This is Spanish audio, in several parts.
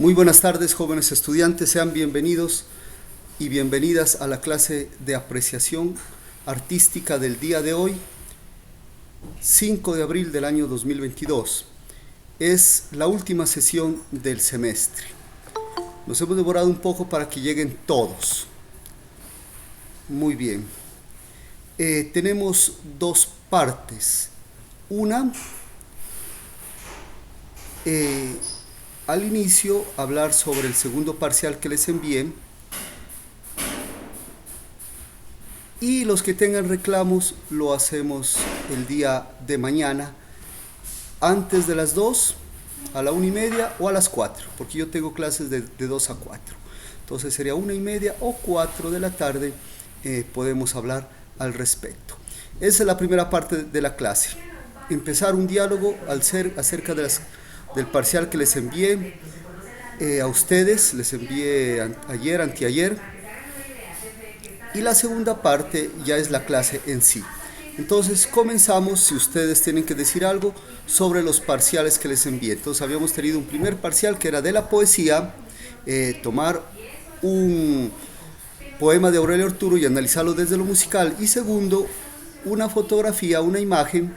Muy buenas tardes, jóvenes estudiantes, sean bienvenidos y bienvenidas a la clase de apreciación artística del día de hoy, 5 de abril del año 2022. Es la última sesión del semestre. Nos hemos demorado un poco para que lleguen todos. Muy bien. Tenemos dos partes. Una, al inicio, hablar sobre el segundo parcial que les envié. Y los que tengan reclamos lo hacemos el día de mañana, antes de las 2, a la 1:30 o a las 4, porque yo tengo clases de 2 a 4. Entonces sería 1:30 o 4 de la tarde, podemos hablar al respecto. Esa es la primera parte de la clase. Empezar un diálogo acerca del parcial que les envié a ustedes, les envié ayer, anteayer. Y la segunda parte ya es la clase en sí. Entonces comenzamos, si ustedes tienen que decir algo sobre los parciales que les envié. Entonces habíamos tenido un primer parcial que era de la poesía, tomar un poema de Aurelio Arturo y analizarlo desde lo musical. Y segundo, una fotografía, una imagen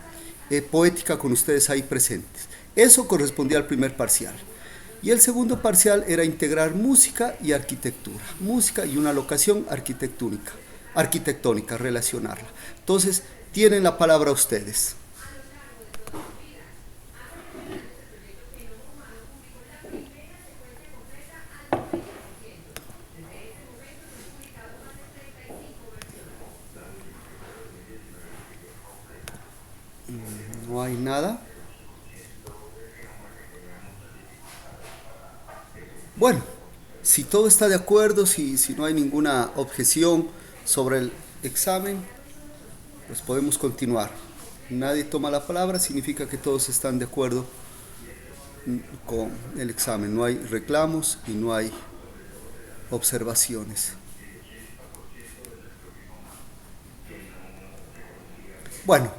poética con ustedes ahí presentes. Eso correspondía al primer parcial. Y el segundo parcial era integrar música y arquitectura, música y una locación arquitectónica, relacionarla. Entonces, tienen la palabra ustedes. No hay nada. Bueno, si todo está de acuerdo, si no hay ninguna objeción sobre el examen, pues podemos continuar. Nadie toma la palabra, significa que todos están de acuerdo con el examen. No hay reclamos y no hay observaciones. Bueno,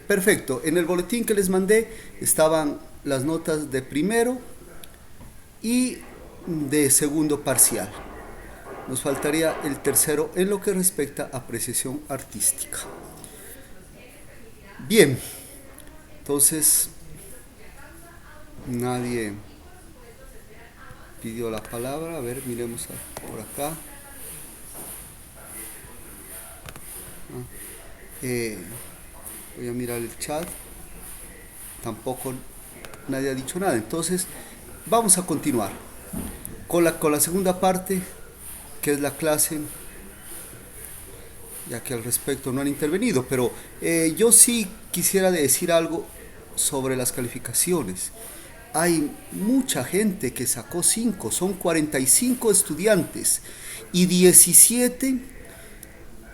perfecto. En el boletín que les mandé estaban las notas de primero y de segundo parcial. Nos faltaría el tercero en lo que respecta a apreciación artística. Bien, entonces nadie pidió la palabra. A ver, miremos por acá. Voy a mirar el chat. Tampoco nadie ha dicho nada. Entonces vamos a continuar con la segunda parte, que es la clase, ya que al respecto no han intervenido, pero yo sí quisiera decir algo sobre las calificaciones. Hay mucha gente que sacó 5, son 45 estudiantes y 17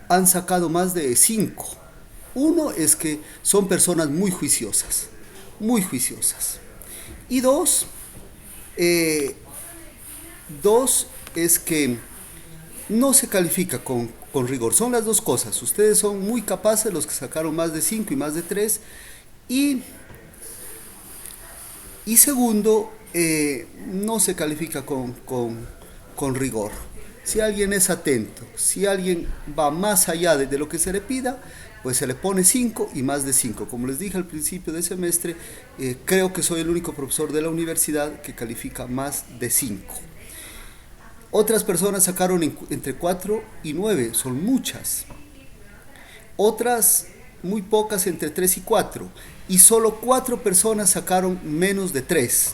han sacado más de 5. Uno es que son personas muy juiciosas. Y dos es que no se califica con rigor. Son las dos cosas. Ustedes son muy capaces, los que sacaron más de 5 y más de 3. Y segundo, no se califica con rigor. Si alguien es atento, si alguien va más allá de lo que se le pida, pues se le pone 5 y más de 5. Como les dije al principio del semestre, creo que soy el único profesor de la universidad que califica más de 5. Otras personas sacaron entre 4 y 9, son muchas. Otras, muy pocas, entre 3 y 4. Y solo 4 personas sacaron menos de 3.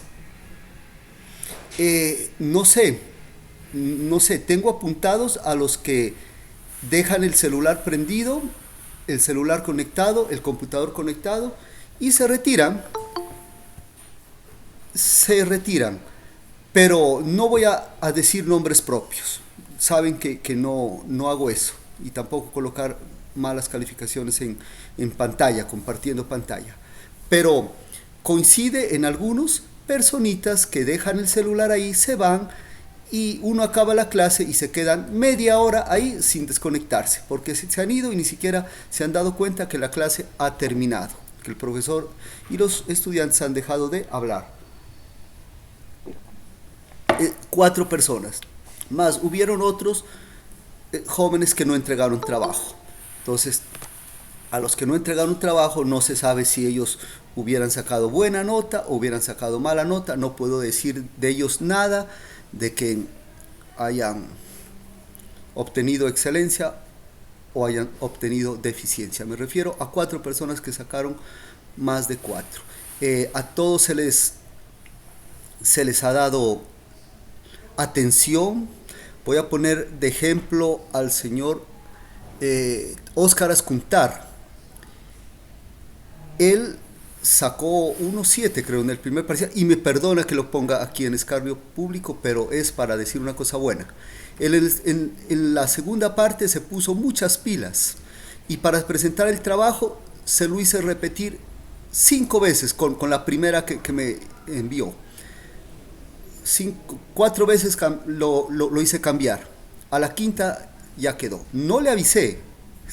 No sé, tengo apuntados a los que dejan el celular prendido, el celular conectado, el computador conectado y se retiran. Pero no voy a decir nombres propios. Saben que no hago eso. Y tampoco colocar malas calificaciones en pantalla, compartiendo pantalla. Pero coincide en algunos personitas que dejan el celular ahí, se van y uno acaba la clase y se quedan media hora ahí sin desconectarse. Porque se han ido y ni siquiera se han dado cuenta que la clase ha terminado. Que el profesor y los estudiantes han dejado de hablar. 4 personas. Más hubieron otros jóvenes que no entregaron trabajo. Entonces, a los que no entregaron trabajo no se sabe si ellos hubieran sacado buena nota o hubieran sacado mala nota. No puedo decir de ellos nada, de que hayan obtenido excelencia o hayan obtenido deficiencia. Me refiero a 4 personas que sacaron más de 4. A todos se les ha dado atención. Voy a poner de ejemplo al señor Óscar Ascuntar. Él sacó 1.7 creo en el primer parcial, y me perdona que lo ponga aquí en escarnio público, pero es para decir una cosa buena. Él en la segunda parte se puso muchas pilas, y para presentar el trabajo se lo hice repetir 5 veces con la primera que me envió. 4 veces lo hice cambiar. A la quinta ya quedó. No le avisé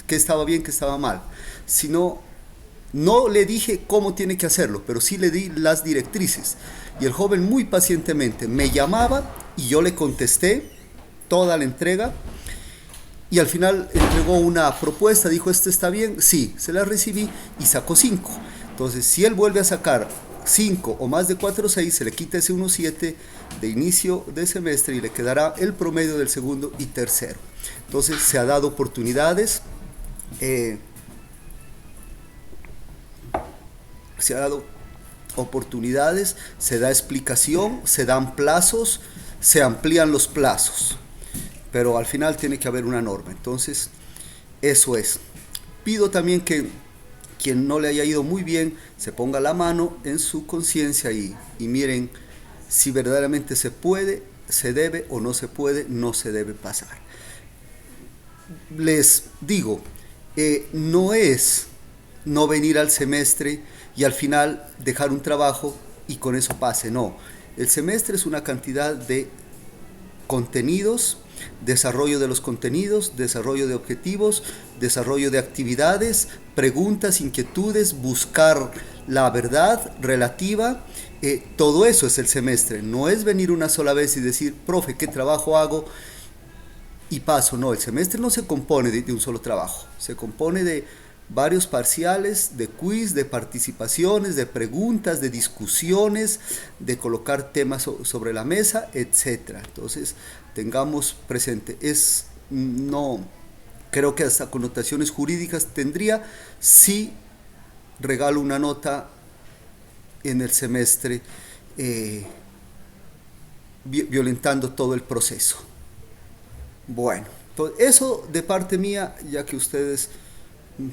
que estaba bien, que estaba mal, sino no le dije cómo tiene que hacerlo, pero sí le di las directrices. Y el joven muy pacientemente me llamaba y yo le contesté toda la entrega. Y al final entregó una propuesta, dijo, ¿esto está bien? Sí, se la recibí, y sacó 5. Entonces, si él vuelve a sacar 5 o más de 4 o 6, se le quita ese 1.7 de inicio de semestre y le quedará el promedio del segundo y tercero. Entonces, se ha dado oportunidades. Se da explicación, se dan plazos, se amplían los plazos, pero al final tiene que haber una norma. Entonces, eso es. Pido también que quien no le haya ido muy bien se ponga la mano en su conciencia y miren si verdaderamente se puede, se debe, o no se puede, no se debe pasar. Les digo, no es no venir al semestre y al final dejar un trabajo y con eso pase, no. El semestre es una cantidad de contenidos, desarrollo de los contenidos, desarrollo de objetivos, desarrollo de actividades, preguntas, inquietudes, buscar la verdad relativa. Todo eso es el semestre. No es venir una sola vez y decir, profe, ¿qué trabajo hago? Y paso. No, el semestre no se compone de un solo trabajo. Se compone de varios parciales, de quiz, de participaciones, de preguntas, de discusiones, de colocar temas sobre la mesa, etc. Entonces, tengamos presente, no creo que hasta connotaciones jurídicas tendría si regalo una nota en el semestre, violentando todo el proceso. Bueno, entonces eso de parte mía, ya que ustedes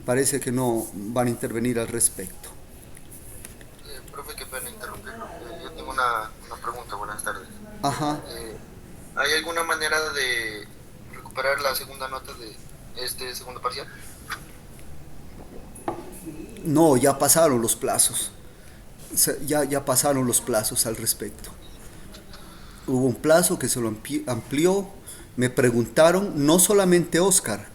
parece que no van a intervenir al respecto. Profe, qué pena interrumpir. Yo tengo una pregunta, buenas tardes. Ajá. ¿Hay alguna manera de recuperar la segunda nota de este segundo parcial? No, ya pasaron los plazos. Ya pasaron los plazos al respecto. Hubo un plazo que se lo amplió. Me preguntaron, no solamente Óscar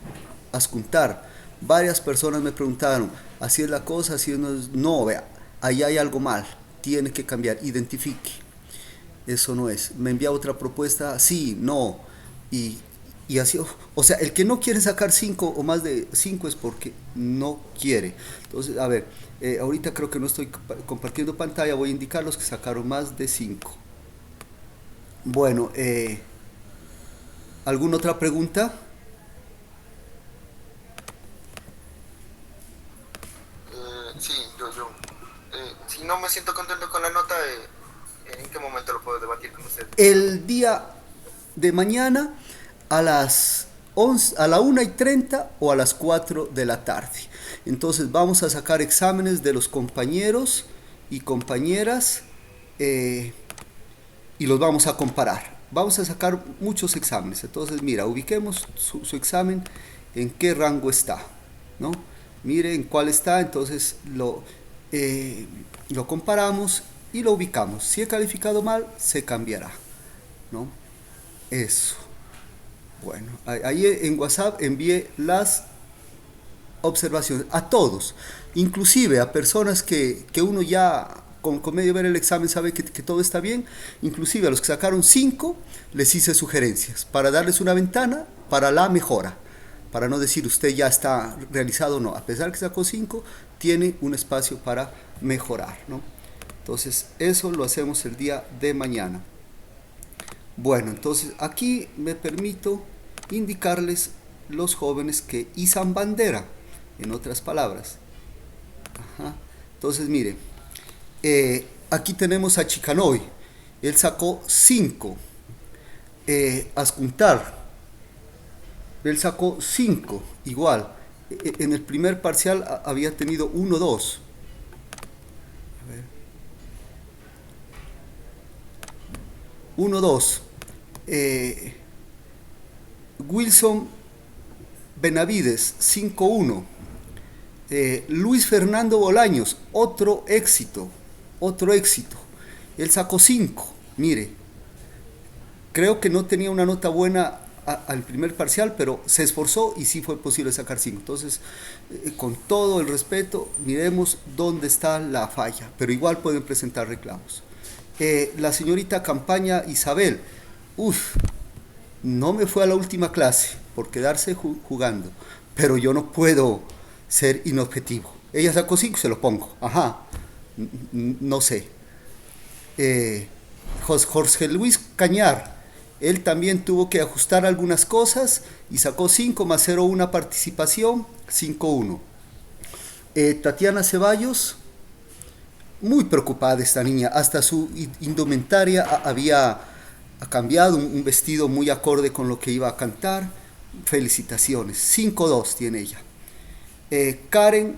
Ascuntar, varias personas me preguntaron, así es la cosa, así es. No, vea, ahí hay algo mal, tiene que cambiar, identifique. Eso no es. Me envía otra propuesta, sí, no. Y así, o sea, el que no quiere sacar 5 o más de 5 es porque no quiere. Entonces, a ver, ahorita creo que no estoy compartiendo pantalla, voy a indicar los que sacaron más de 5. Bueno, ¿alguna otra pregunta? Sí, yo. Si no me siento contento con la nota, ¿en qué momento lo puedo debatir con usted? El día de mañana a las 11, a la 1:30 o a las 4 de la tarde. Entonces vamos a sacar exámenes de los compañeros y compañeras, y los vamos a comparar. Vamos a sacar muchos exámenes. Entonces, mira, ubiquemos su examen en qué rango está, ¿no? Mire en cuál está, entonces lo comparamos y lo ubicamos. Si he calificado mal, se cambiará, ¿no? Eso. Bueno, ahí en WhatsApp envié las observaciones a todos, inclusive a personas que uno ya con medio ver el examen sabe que todo está bien. Inclusive a los que sacaron 5 les hice sugerencias para darles una ventana para la mejora, para no decir usted ya está realizado, no, a pesar que sacó 5 tiene un espacio para mejorar, ¿no? Entonces eso lo hacemos el día de mañana. Bueno, entonces aquí me permito indicarles los jóvenes que izan bandera, en otras palabras. Ajá. Entonces mire, aquí tenemos a Chicanoy, él sacó 5. Ascuntar, él sacó 5, igual. En el primer parcial había tenido 1, 2. A ver. 1, 2. Wilson Benavides, 5-1. Luis Fernando Bolaños, otro éxito. Él sacó 5. Mire, creo que no tenía una nota buena al primer parcial, pero se esforzó y sí fue posible sacar 5. Entonces, con todo el respeto, miremos dónde está la falla, pero igual pueden presentar reclamos. La señorita Campaña Isabel, no me fue a la última clase por quedarse jugando, pero yo no puedo ser inobjetivo. Ella sacó 5, se lo pongo. Ajá, no sé. Jorge Luis Cañar, él también tuvo que ajustar algunas cosas y sacó 5 más 0, una participación, 5-1. Tatiana Ceballos, muy preocupada esta niña, hasta su indumentaria había cambiado, un vestido muy acorde con lo que iba a cantar. Felicitaciones, 5-2 tiene ella. Karen,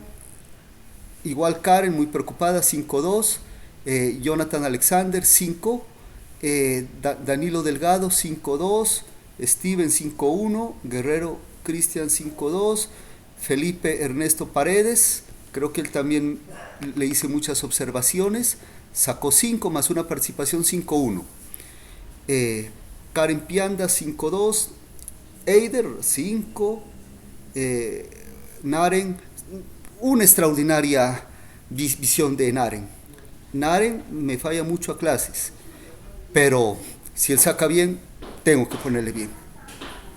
igual Karen, muy preocupada, 5-2. Jonathan Alexander, 5. Danilo Delgado, 5-2. Steven, 5-1. Guerrero Cristian, 5-2. Felipe Ernesto Paredes, creo que él también le hice muchas observaciones, sacó 5 más una participación, 5-1. Karen Pianda, 5-2. Eider, 5. Naren, una extraordinaria visión de Naren. Naren me falla mucho a clases, pero si él saca bien, tengo que ponerle bien.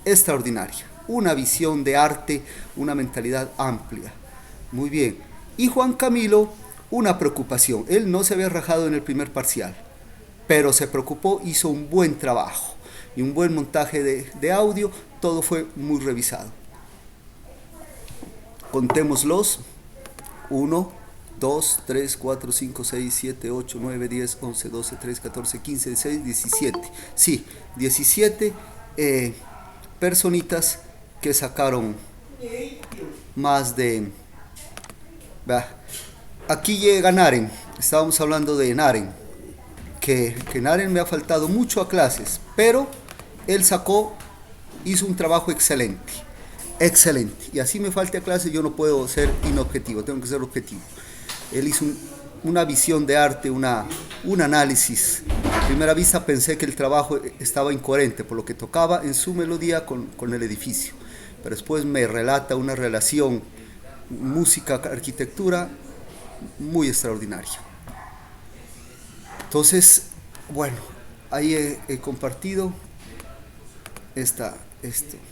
Extraordinaria, una visión de arte, una mentalidad amplia. Muy bien. Y Juan Camilo, una preocupación. Él no se había rajado en el primer parcial, pero se preocupó, hizo un buen trabajo y un buen montaje de audio. Todo fue muy revisado. Contémoslos. 1, 2, 3, 4, 5, 6, 7, 8, 9, 10, 11, 12, 13, 14, 15, 16, 17. Sí, 17 personitas que sacaron más de... Aquí llega Naren. Estábamos hablando de Naren, que Naren me ha faltado mucho a clases, pero él hizo un trabajo excelente. Y así me falte a clase, yo no puedo ser inobjetivo, tengo que ser objetivo. Él hizo una visión de arte, un análisis. A primera vista pensé que el trabajo estaba incoherente por lo que tocaba en su melodía con el edificio, pero después me relata una relación música, arquitectura muy extraordinaria. Entonces, bueno, ahí he compartido esto,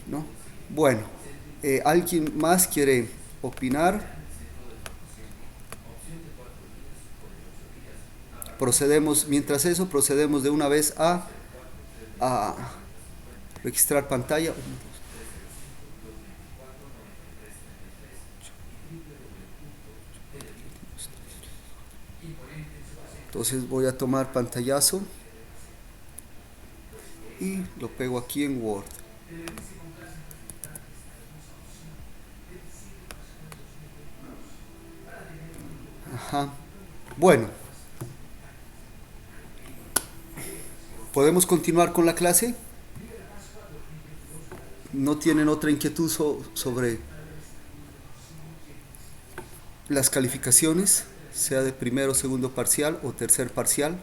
¿no? Bueno, ¿alguien más quiere opinar? Mientras eso, procedemos de una vez a registrar pantalla. Entonces voy a tomar pantallazo y lo pego aquí en Word. Ajá. Bueno, ¿podemos continuar con la clase? ¿No tienen otra inquietud sobre las calificaciones, sea de primero, segundo parcial o tercer parcial?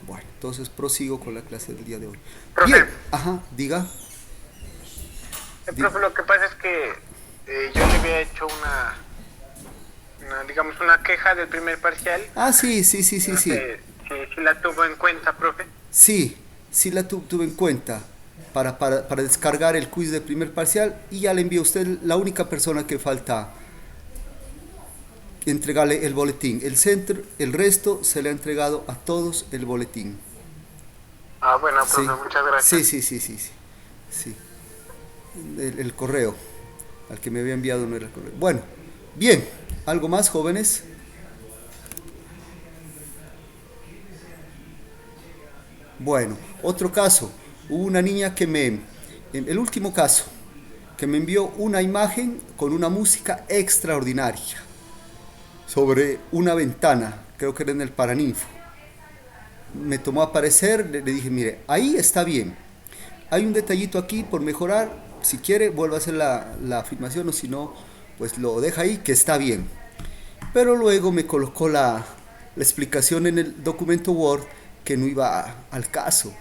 Bueno, entonces prosigo con la clase del día de hoy. Profe, bien, ajá, diga. profe, lo que pasa es que Yo le había hecho digamos, una queja del primer parcial. Ah, sí, sí, sí, sí, No sí. sé si la tuvo en cuenta, profe. Sí, sí la tuve en cuenta para descargar el quiz de primer parcial y ya le envío a usted la única persona que falta entregarle el boletín. El centro, el resto se le ha entregado a todos el boletín. Ah, bueno, Sí, profe, muchas sí, gracias. sí, sí, sí, sí. Sí. El correo al que me había enviado no era el correo. Bueno, bien, ¿algo más, jóvenes? Bueno, otro caso. Hubo una niña en el último caso, que me envió una imagen con una música extraordinaria sobre una ventana, creo que era en el Paraninfo. Me tomó a aparecer, le dije, mire, ahí está bien. Hay un detallito aquí por mejorar. Si quiere, vuelva a hacer la afirmación o si no, pues lo deja ahí, que está bien. Pero luego me colocó la explicación en el documento Word que no iba al caso.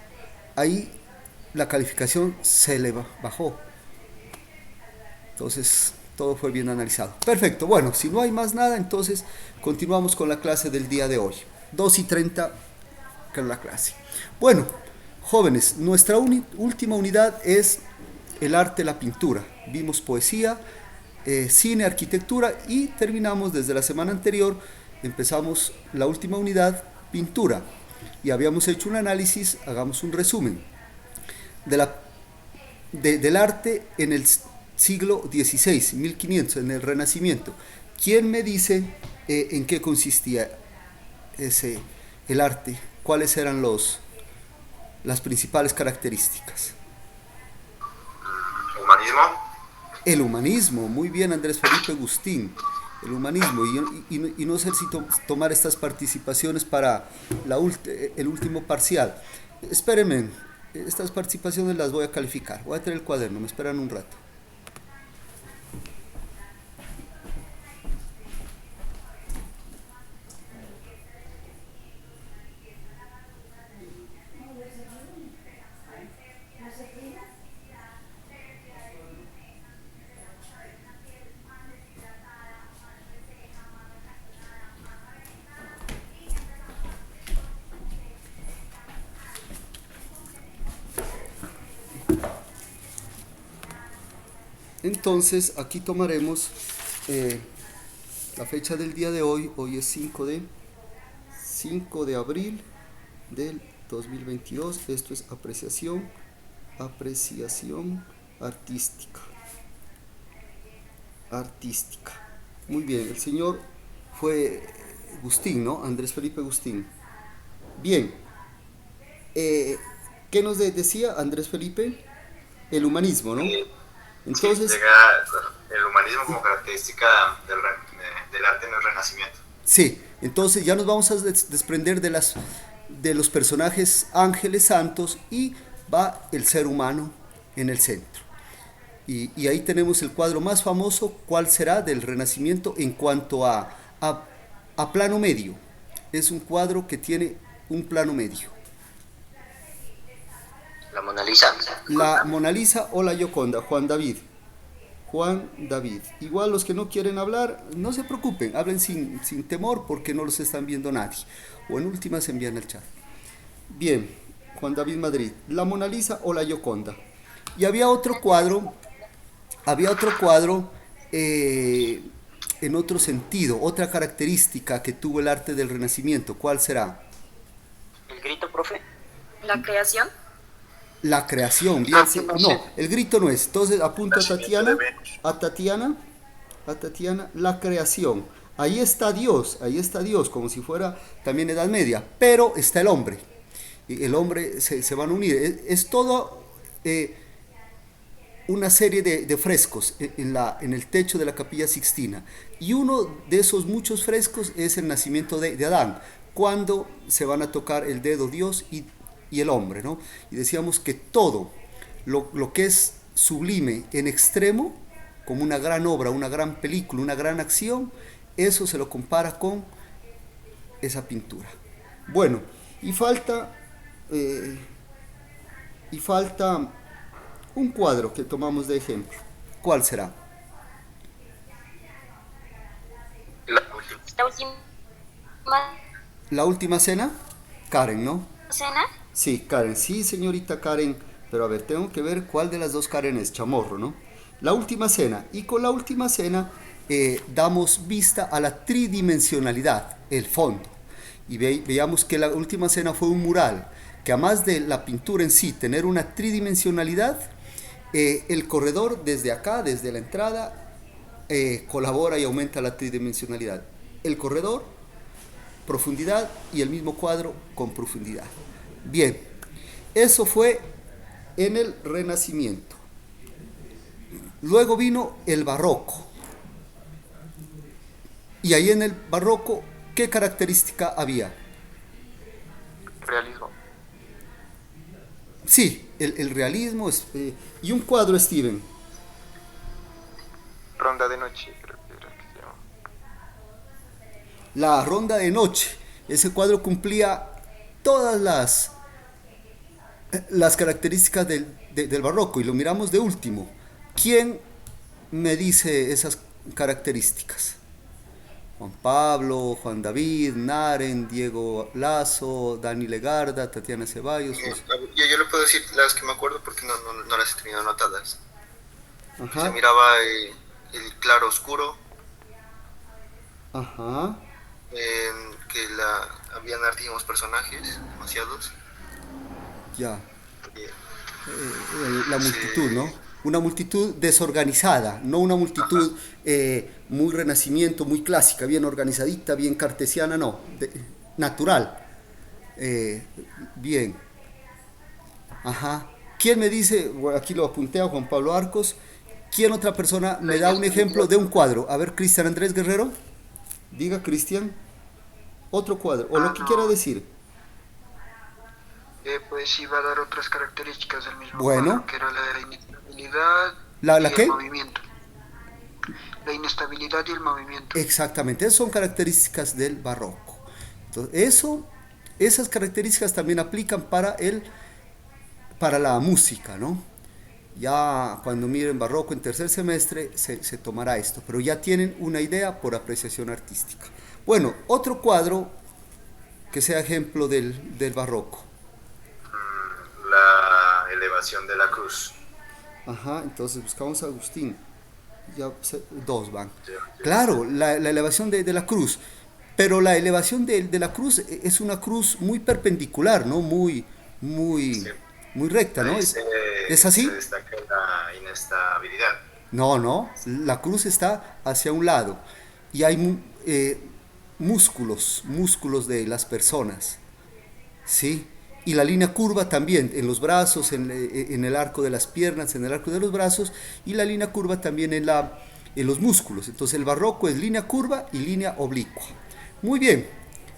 Ahí la calificación se le bajó. Entonces, todo fue bien analizado. Perfecto, bueno, si no hay más nada, entonces continuamos con la clase del día de hoy. 2:30, que es la clase. Bueno, jóvenes, nuestra última unidad es el arte, la pintura. Vimos poesía, cine, arquitectura y terminamos desde la semana anterior, empezamos la última unidad, pintura. Y habíamos hecho un análisis, hagamos un resumen, de del arte en el siglo XVI, 1500, en el Renacimiento. ¿Quién me dice en qué consistía ese, el arte? ¿Cuáles eran las principales características? Humanismo. El humanismo, muy bien Andrés Felipe Agustín, el humanismo, y no sé si tomar estas participaciones para el último parcial. Espérenme, estas participaciones las voy a calificar, voy a tener el cuaderno, me esperan un rato. Entonces, aquí tomaremos la fecha del día de hoy. Hoy es 5 de abril del 2022. Esto es apreciación artística. Artística. Muy bien, el señor fue Agustín, ¿no? Andrés Felipe Agustín. Bien, eh, ¿qué nos decía Andrés Felipe? El humanismo, ¿no? Sí, sí, Entonces, llega el humanismo como característica del arte en el Renacimiento. sí, entonces ya nos vamos a desprender de los personajes ángeles santos y va el ser humano en el centro. Y ahí tenemos el cuadro más famoso, ¿cuál será? Del Renacimiento en cuanto a plano medio. Es un cuadro que tiene un plano medio. La Mona Lisa. La Mona Lisa o la Gioconda, Juan David. Juan David. Igual los que no quieren hablar, no se preocupen, hablen sin temor porque no los están viendo nadie. O en últimas envían el chat. Bien, Juan David Madrid, la Mona Lisa o la Gioconda. Y había otro cuadro en otro sentido, otra característica que tuvo el arte del Renacimiento. ¿Cuál será? ¿El grito, profe? La creación. La creación, bien, no, el grito no es. Entonces apunto a Tatiana, la creación. Ahí está Dios, como si fuera también Edad Media, pero está el hombre. Y el hombre se van a unir. Es todo una serie de frescos en el techo de la Capilla Sixtina. Y uno de esos muchos frescos es el nacimiento de Adán, cuando se van a tocar el dedo Dios y el hombre, ¿no? Y decíamos que todo lo que es sublime en extremo, como una gran obra, una gran película, una gran acción, eso se lo compara con esa pintura. Bueno, y eh, falta un cuadro que tomamos de ejemplo. ¿Cuál será? La última. La última La última cena, Karen, ¿no? cena. Sí, Karen, sí, señorita Karen, pero a ver, tengo que ver cuál de las dos Karen es, Chamorro, ¿no? La última cena, y con la última cena damos vista a la tridimensionalidad, el fondo. Y veíamos que la última cena fue un mural, que además de la pintura en sí, tener una tridimensionalidad, el corredor desde acá, desde la entrada, colabora y aumenta la tridimensionalidad. El corredor, profundidad, y el mismo cuadro con profundidad. Bien, eso fue en el Renacimiento. Luego vino el Barroco. Y ahí en el Barroco, ¿qué característica había? Realismo. Sí, el realismo. Y un cuadro, Steven. Ronda de noche, creo que era que se llama. La Ronda de Noche. Ese cuadro cumplía todas las características del Barroco y lo miramos de último. ¿Quién me dice esas características? Juan Pablo, Juan David, Naren, Diego Lazo, Dani Legarda, Tatiana Ceballos. Yo le puedo decir las que me acuerdo porque no las he tenido anotadas. Ajá. Se miraba el claro oscuro, Ajá. que habían hartísimos personajes, demasiados. Ya. Eh, La multitud, ¿no? Una multitud desorganizada, no una multitud muy renacimiento, muy clásica, bien organizadita, bien cartesiana, no, natural. Bien. Ajá. ¿Quién me dice, bueno, aquí lo apunté a Juan Pablo Arcos, quién otra persona me da un ejemplo de un cuadro? A ver, Cristian Andrés Guerrero, diga Cristian, otro cuadro, o lo que quiera decir. Pues iba a dar otras características del mismo Bueno. cuadro, que era la de la inestabilidad ¿La y qué? el movimiento. La inestabilidad y el movimiento. Exactamente, esas son características del barroco. Entonces, esas características también aplican para la música, ¿no? Ya cuando miren barroco en tercer semestre se tomará esto, pero ya tienen una idea por apreciación artística. Bueno, otro cuadro que sea ejemplo del barroco. La elevación de la cruz. Ajá, entonces buscamos a Agustín. Ya dos van. Claro, la elevación de la cruz. Pero la elevación de la cruz es una cruz muy perpendicular, ¿no? Muy Sí. recta, ¿no? Ahí ¿Es así? se destaca la inestabilidad. No, la cruz está hacia un lado y hay músculos de las personas, ¿sí? Y la línea curva también en los brazos, en el arco de las piernas, en el arco de los brazos, y la línea curva también en los músculos. Entonces el barroco es línea curva y línea oblicua. Muy bien,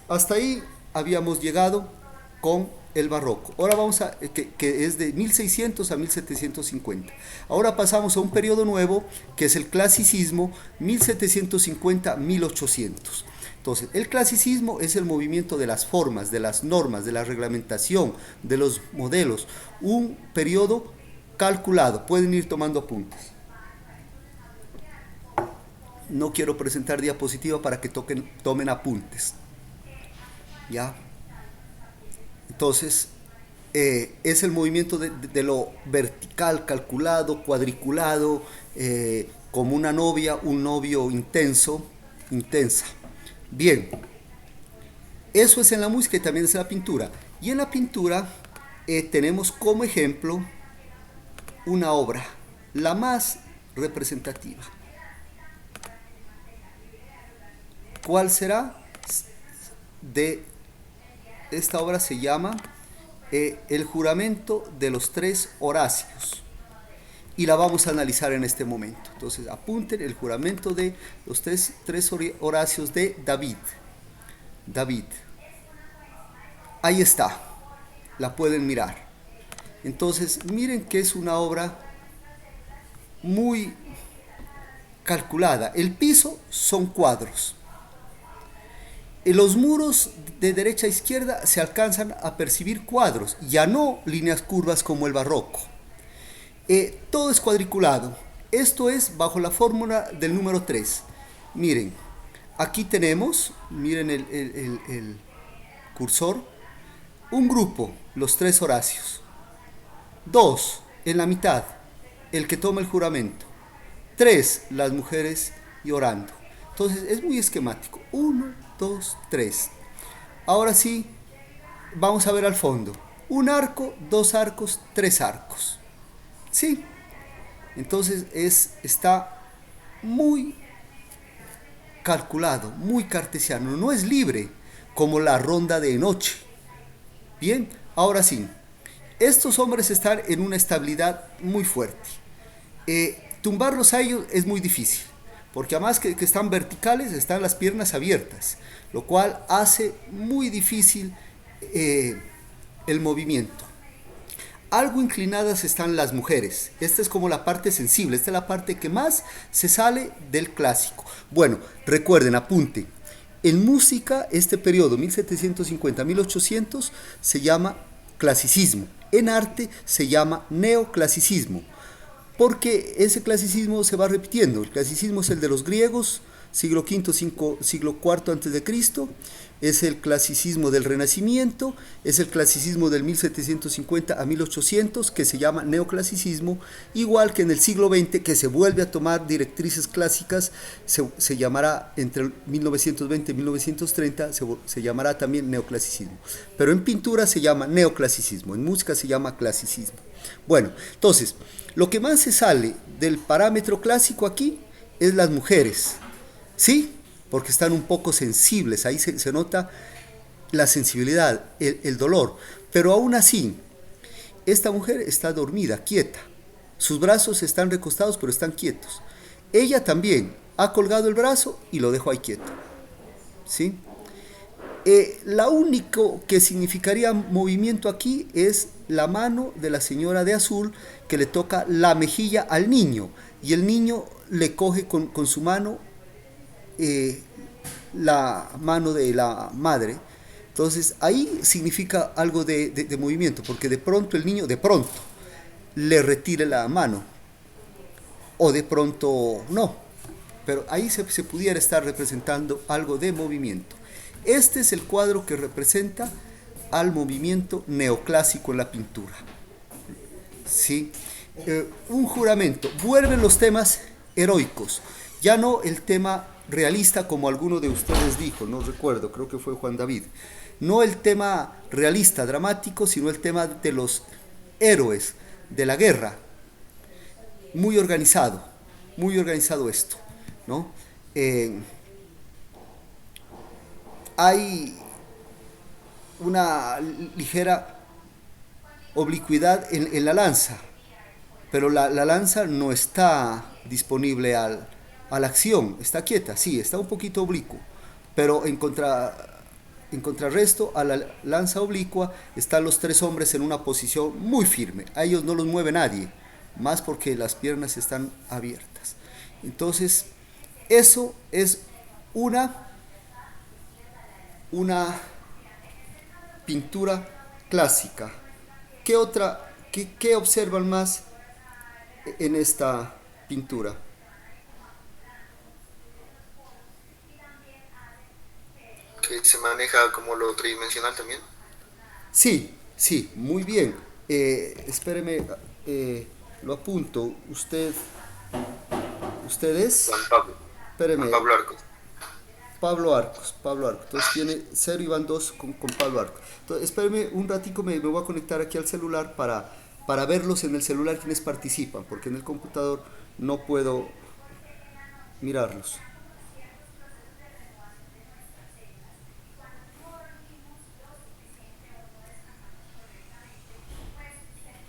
hasta ahí habíamos llegado con el barroco. Ahora vamos que es de 1600 a 1750. Ahora pasamos a un periodo nuevo que es el clasicismo 1750-1800. Entonces, el clasicismo es el movimiento de las formas, de las normas, de la reglamentación, de los modelos. Un periodo calculado. Pueden ir tomando apuntes. No quiero presentar diapositiva para que tomen apuntes. ¿Ya? Entonces, es el movimiento de lo vertical, calculado, cuadriculado, como una novia, un novio intensa. Bien, eso es en la música y también es en la pintura. Y en la pintura tenemos como ejemplo una obra, la más representativa. ¿Cuál será? De esta obra se llama El juramento de los tres Horacios. Y la vamos a analizar en este momento. Entonces apunten el juramento de los tres Horacios de David. Ahí está. La pueden mirar. Entonces miren que es una obra muy calculada. El piso son cuadros. En los muros de derecha a izquierda se alcanzan a percibir cuadros, ya no líneas curvas como el barroco. Todo es cuadriculado. Esto es bajo la fórmula del número 3. Miren, aquí tenemos, miren el cursor, un grupo, los tres Horacios. 2, en la mitad, el que toma el juramento. 3, las mujeres llorando. Entonces es muy esquemático. 1, 2, 3. Ahora sí, vamos a ver al fondo. Un arco, 2 arcos, 3 arcos. ¿Sí? Entonces está muy calculado, muy cartesiano. No es libre como la ronda de noche. Bien, ahora sí. Estos hombres están en una estabilidad muy fuerte. Tumbarlos a ellos es muy difícil, porque además que están verticales, están las piernas abiertas, lo cual hace muy difícil el movimiento. Algo inclinadas están las mujeres. Esta es como la parte sensible, esta es la parte que más se sale del clásico. Bueno, recuerden, apunten. En música, este periodo 1750-1800 se llama clasicismo. En arte se llama neoclasicismo, porque ese clasicismo se va repitiendo. El clasicismo es el de los griegos, siglo V, siglo IV antes de Cristo, es el clasicismo del Renacimiento, es el clasicismo del 1750 a 1800, que se llama neoclasicismo, igual que en el siglo XX, que se vuelve a tomar directrices clásicas, se llamará entre 1920 y 1930, se llamará también neoclasicismo. Pero en pintura se llama neoclasicismo, en música se llama clasicismo. Bueno, entonces, lo que más se sale del parámetro clásico aquí es las mujeres, ¿sí? Porque están un poco sensibles, ahí se nota la sensibilidad, el dolor. Pero aún así, esta mujer está dormida, quieta. Sus brazos están recostados, pero están quietos. Ella también ha colgado el brazo y lo dejó ahí quieto, ¿sí? La único que significaría movimiento aquí es la mano de la señora de azul, que le toca la mejilla al niño, y el niño le coge con su mano la mano de la madre. Entonces ahí significa algo de movimiento, porque de pronto el niño, de pronto, le retire la mano, o de pronto no, pero ahí se pudiera estar representando algo de movimiento. Este es el cuadro que representa al movimiento neoclásico en la pintura, ¿sí? Un juramento, vuelven los temas heroicos, ya no el tema realista como alguno de ustedes dijo, no recuerdo, creo que fue Juan David, no el tema realista, dramático, sino el tema de los héroes de la guerra. Muy organizado esto, ¿no? Hay una ligera oblicuidad en la lanza, pero la lanza no está disponible a la acción, está quieta, sí, está un poquito oblicuo, pero en contrarresto a la lanza oblicua están los tres hombres en una posición muy firme. A ellos no los mueve nadie, más porque las piernas están abiertas. Entonces, eso es una pintura clásica. ¿Qué observan más en esta pintura? Que se maneja como lo tridimensional también. Sí, muy bien. Espéreme, lo apunto. Usted es... Juan Pablo. Espéreme. Juan Pablo Arcos. Pablo Arcos. Entonces tiene 0 y van 2 con Pablo Arcos. Entonces, espéreme un ratico, me voy a conectar aquí al celular para verlos en el celular quienes participan, porque en el computador no puedo mirarlos.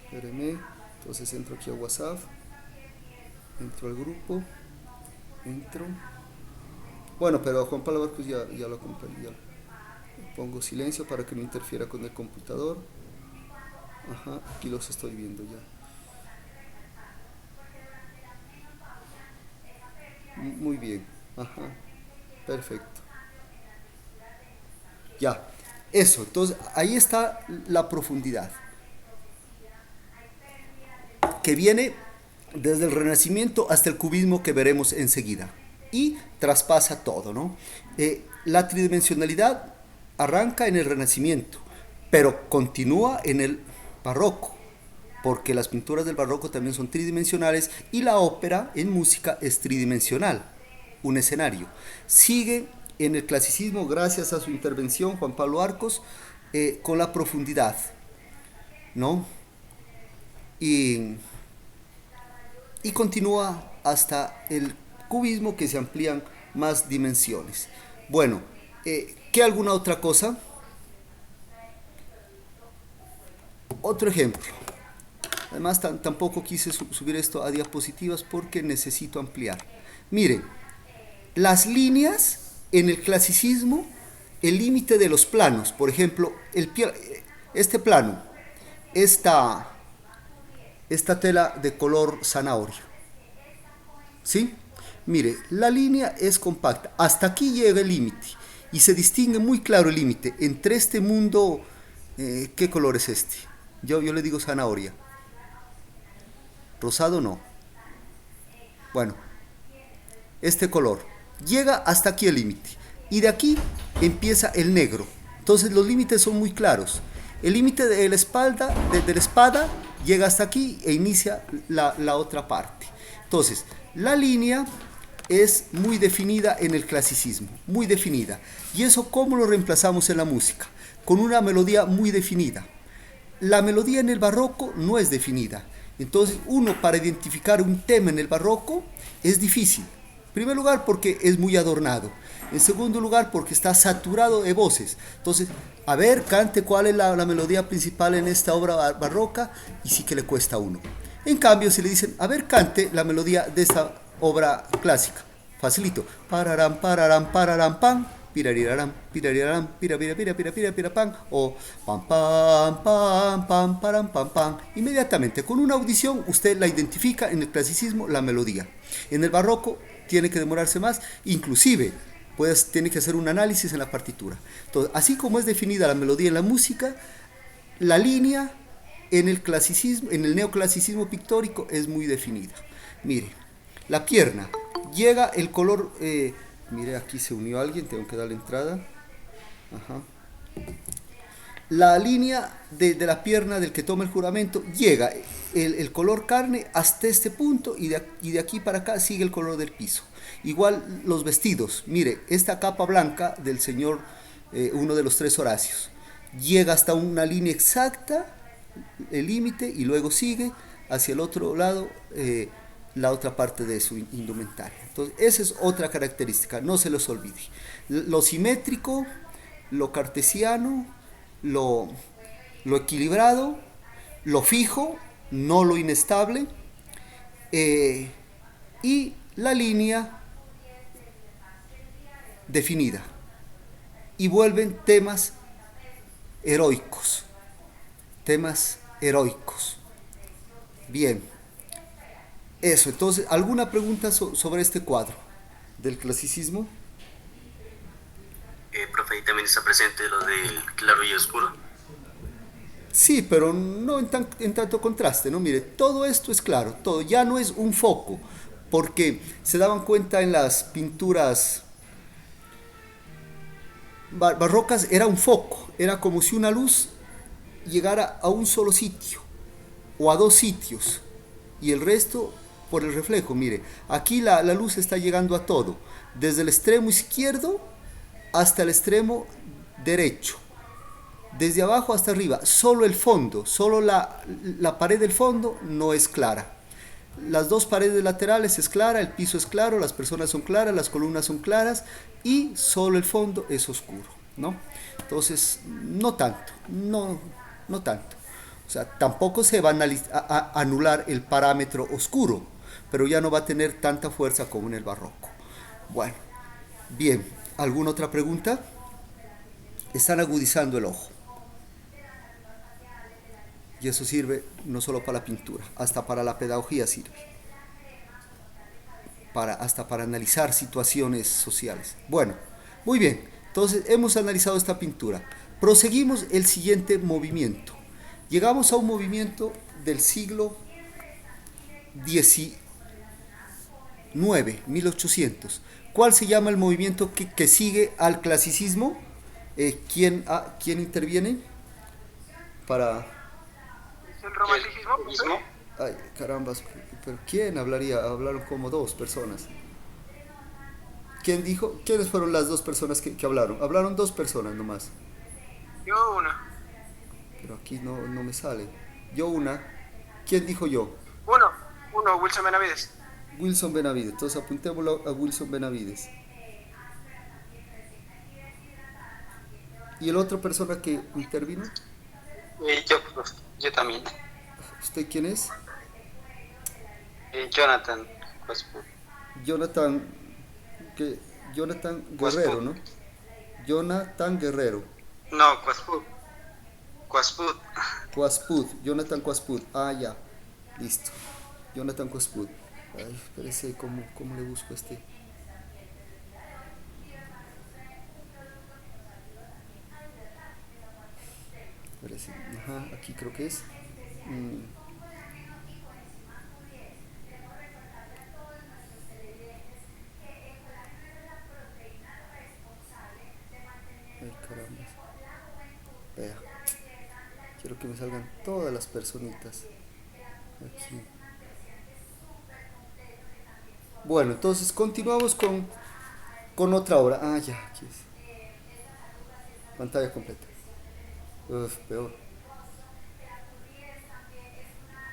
Espéreme, entonces entro aquí a WhatsApp, entro al grupo, bueno, pero a Juan Pablo Arcos ya lo acompañé, ya pongo silencio para que no interfiera con el computador. Ajá, aquí los estoy viendo ya. Muy bien, ajá, perfecto. Ya, eso, entonces ahí está la profundidad, que viene desde el Renacimiento hasta el cubismo que veremos enseguida. y traspasa todo, ¿no? La tridimensionalidad arranca en el Renacimiento, pero continúa en el Barroco, porque las pinturas del Barroco también son tridimensionales y la ópera en música es tridimensional, un escenario. Sigue en el clasicismo, gracias a su intervención, Juan Pablo Arcos, con la profundidad, ¿no? Y continúa hasta el cubismo, que se amplían más dimensiones. Bueno, ¿qué alguna otra cosa? Otro ejemplo. Además, tampoco quise subir esto a diapositivas porque necesito ampliar. Miren, las líneas en el clasicismo, el límite de los planos, por ejemplo, este plano, esta tela de color zanahoria, ¿sí? Mire, la línea es compacta, hasta aquí llega el límite y se distingue muy claro el límite entre este mundo. ¿Qué color es este? Yo le digo zanahoria. Rosado no. Bueno, este color llega hasta aquí el límite y de aquí empieza el negro. Entonces los límites son muy claros. El límite de la espalda, de la espada, llega hasta aquí e inicia la otra parte. Entonces, la línea es muy definida en el clasicismo, muy definida. ¿Y eso cómo lo reemplazamos en la música? Con una melodía muy definida. La melodía en el barroco no es definida. Entonces, uno para identificar un tema en el barroco es difícil. En primer lugar, porque es muy adornado. En segundo lugar, porque está saturado de voces. Entonces, a ver, cante cuál es la melodía principal en esta obra barroca, y sí que le cuesta a uno. En cambio, si le dicen, a ver, cante la melodía de esta obra clásica, facilito. Pararam, pararam, pararam, pam, pirariraram, pirariraram, pam, o pam, pam, pam, pam, param, pam, pam. Inmediatamente, con una audición, usted la identifica en el clasicismo, la melodía. En el barroco, tiene que demorarse más, inclusive, tiene que hacer un análisis en la partitura. Entonces, así como es definida la melodía en la música, la línea en el clasicismo, en el neoclasicismo pictórico es muy definida. Mire, la pierna, llega el color, mire, aquí se unió alguien, tengo que darle entrada. Ajá. La línea de la pierna del que toma el juramento, llega el color carne hasta este punto y de aquí para acá sigue el color del piso. Igual los vestidos, mire, esta capa blanca del señor, uno de los 3 Horacios, llega hasta una línea exacta, el límite, y luego sigue hacia el otro lado, la otra parte de su indumentaria. Entonces, esa es otra característica, no se los olvide. Lo simétrico, lo cartesiano, lo equilibrado, lo fijo, no lo inestable, y la línea definida. Y vuelven temas heroicos. Temas heroicos. Bien. Eso, entonces, ¿alguna pregunta sobre este cuadro del clasicismo? Profe, ¿y también está presente lo del claro y oscuro? Sí, pero no en tanto contraste, ¿no? Mire, todo esto es claro, todo, ya no es un foco, porque se daban cuenta en las pinturas barrocas, era un foco, era como si una luz llegara a un solo sitio, o a 2 sitios, y el resto por el reflejo. Mire, aquí la luz está llegando a todo, desde el extremo izquierdo hasta el extremo derecho, desde abajo hasta arriba, solo el fondo, solo la pared del fondo no es clara. Las 2 paredes laterales es clara, el piso es claro, las personas son claras, las columnas son claras, y solo el fondo es oscuro, ¿no? Entonces, no tanto. O sea, tampoco se va a anular el parámetro oscuro, pero ya no va a tener tanta fuerza como en el barroco. Bueno, bien, ¿alguna otra pregunta? Están agudizando el ojo. Y eso sirve no solo para la pintura, hasta para la pedagogía sirve. Hasta para analizar situaciones sociales. Bueno, muy bien. Entonces hemos analizado esta pintura. Proseguimos el siguiente movimiento. Llegamos a un movimiento del siglo XIX, 1800, ¿Cuál se llama el movimiento que sigue al clasicismo? ¿Quién interviene? Para... ¿El romanticismo, profe? Ay, carambas, pero ¿quién hablaría? Hablaron como dos personas. ¿Quién dijo? ¿Quiénes fueron las dos personas que hablaron? Hablaron dos personas nomás. Yo una. Pero aquí no me sale. Yo una. ¿Quién dijo yo? Uno, Wilson Benavides. Wilson Benavides. Entonces apuntémoslo a Wilson Benavides. ¿Y el otra persona que intervino? Yo también. ¿Usted quién es? Jonathan Quaspu. Jonathan Guerrero, ¿no? Jonathan Guerrero. No, Quasput. Quasput, Jonathan Quasput. Ah, ya. Listo. Jonathan Quasput. Ay, espérese, ¿cómo le busco este? Espérese. Ajá, aquí creo que es. Ay, caramba. Vea. Quiero que me salgan todas las personitas. Aquí. Bueno, entonces continuamos con otra obra. Ah, ya, aquí es. Pantalla completa. Peor.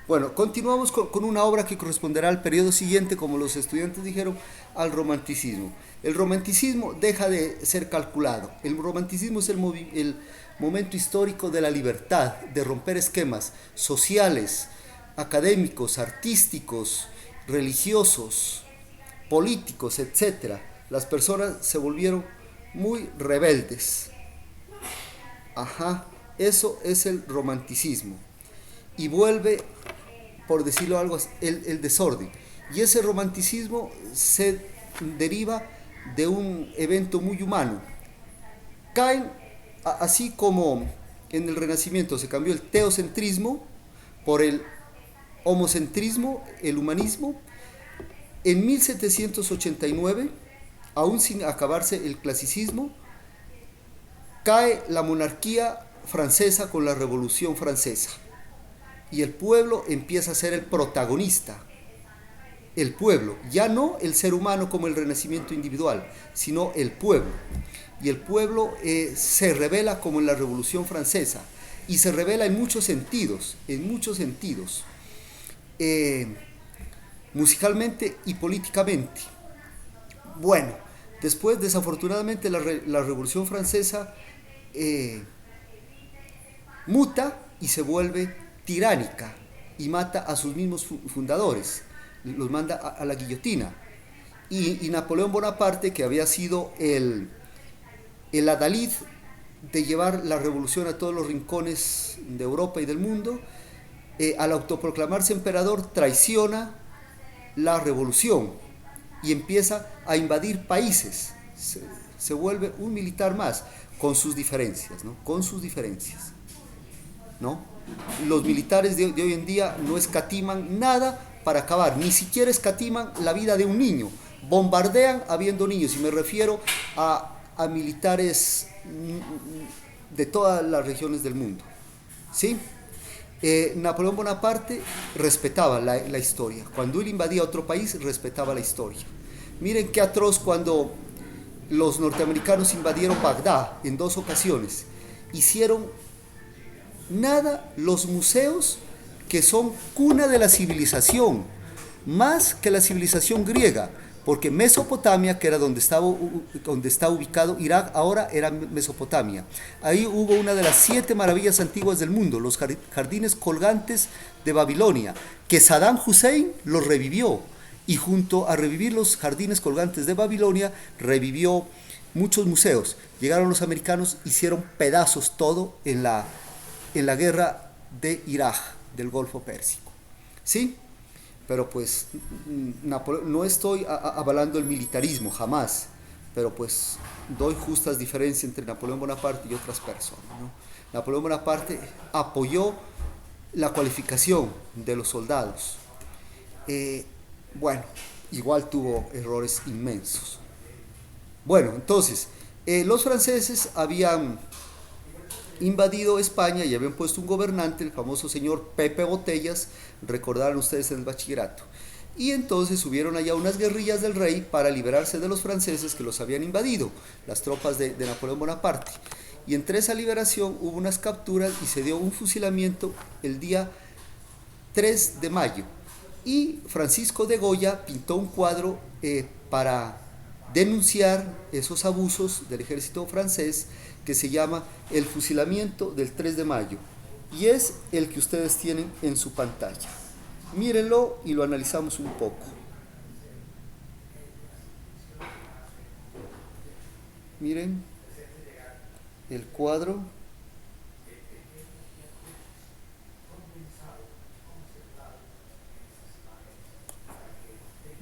Bueno, continuamos con una obra que corresponderá al periodo siguiente, como los estudiantes dijeron, al romanticismo. El romanticismo deja de ser calculado. El romanticismo es el momento histórico de la libertad, de romper esquemas sociales, académicos, artísticos, religiosos, políticos, etc. Las personas se volvieron muy rebeldes. Ajá, eso es el romanticismo. Y vuelve, por decirlo algo, el desorden. Y ese romanticismo se deriva de un evento muy humano. Caen, así como en el Renacimiento se cambió el teocentrismo por el homocentrismo, el humanismo, en 1789, aún sin acabarse el clasicismo, cae la monarquía francesa con la Revolución Francesa. Y el pueblo empieza a ser el protagonista. El pueblo, ya no el ser humano como el renacimiento individual, sino el pueblo. Y el pueblo se revela como en la Revolución Francesa. Y se revela en muchos sentidos, musicalmente y políticamente. Bueno, después desafortunadamente la Revolución Francesa muta y se vuelve tiránica y mata a sus mismos fundadores, los manda a la guillotina. Y Napoleón Bonaparte, que había sido el adalid de llevar la revolución a todos los rincones de Europa y del mundo, al autoproclamarse emperador traiciona la revolución y empieza a invadir países. Se vuelve un militar más, con sus diferencias, ¿no? ¿No? Los militares de hoy en día no escatiman nada para acabar, ni siquiera escatiman la vida de un niño. Bombardean habiendo niños, y me refiero a militares de todas las regiones del mundo. ¿Sí? Napoleón Bonaparte respetaba la historia. Cuando él invadía otro país, respetaba la historia. Miren qué atroz cuando los norteamericanos invadieron Bagdad en 2 ocasiones. Hicieron nada los museos que son cuna de la civilización, más que la civilización griega, porque Mesopotamia, que era donde está ubicado Irak, ahora era Mesopotamia. Ahí hubo una de las 7 maravillas antiguas del mundo, los jardines colgantes de Babilonia, que Saddam Hussein los revivió, y junto a revivir los jardines colgantes de Babilonia, revivió muchos museos. Llegaron los americanos, hicieron pedazos todo en la guerra de Irak, del Golfo Pérsico. ¿Sí? Pero pues no estoy avalando el militarismo, jamás, pero pues doy justas diferencias entre Napoleón Bonaparte y otras personas, ¿no? Napoleón Bonaparte apoyó la cualificación de los soldados. Bueno, igual tuvo errores inmensos. Bueno, entonces, los franceses habían invadido España y habían puesto un gobernante, el famoso señor Pepe Botellas, recordarán ustedes en el bachillerato. Y entonces hubieron allá unas guerrillas del rey para liberarse de los franceses que los habían invadido, las tropas de Napoleón Bonaparte. Y entre esa liberación hubo unas capturas y se dio un fusilamiento el día 3 de mayo. Y Francisco de Goya pintó un cuadro para denunciar esos abusos del ejército francés que se llama El fusilamiento del 3 de mayo. Y es el que ustedes tienen en su pantalla. Mírenlo y lo analizamos un poco. Miren el cuadro.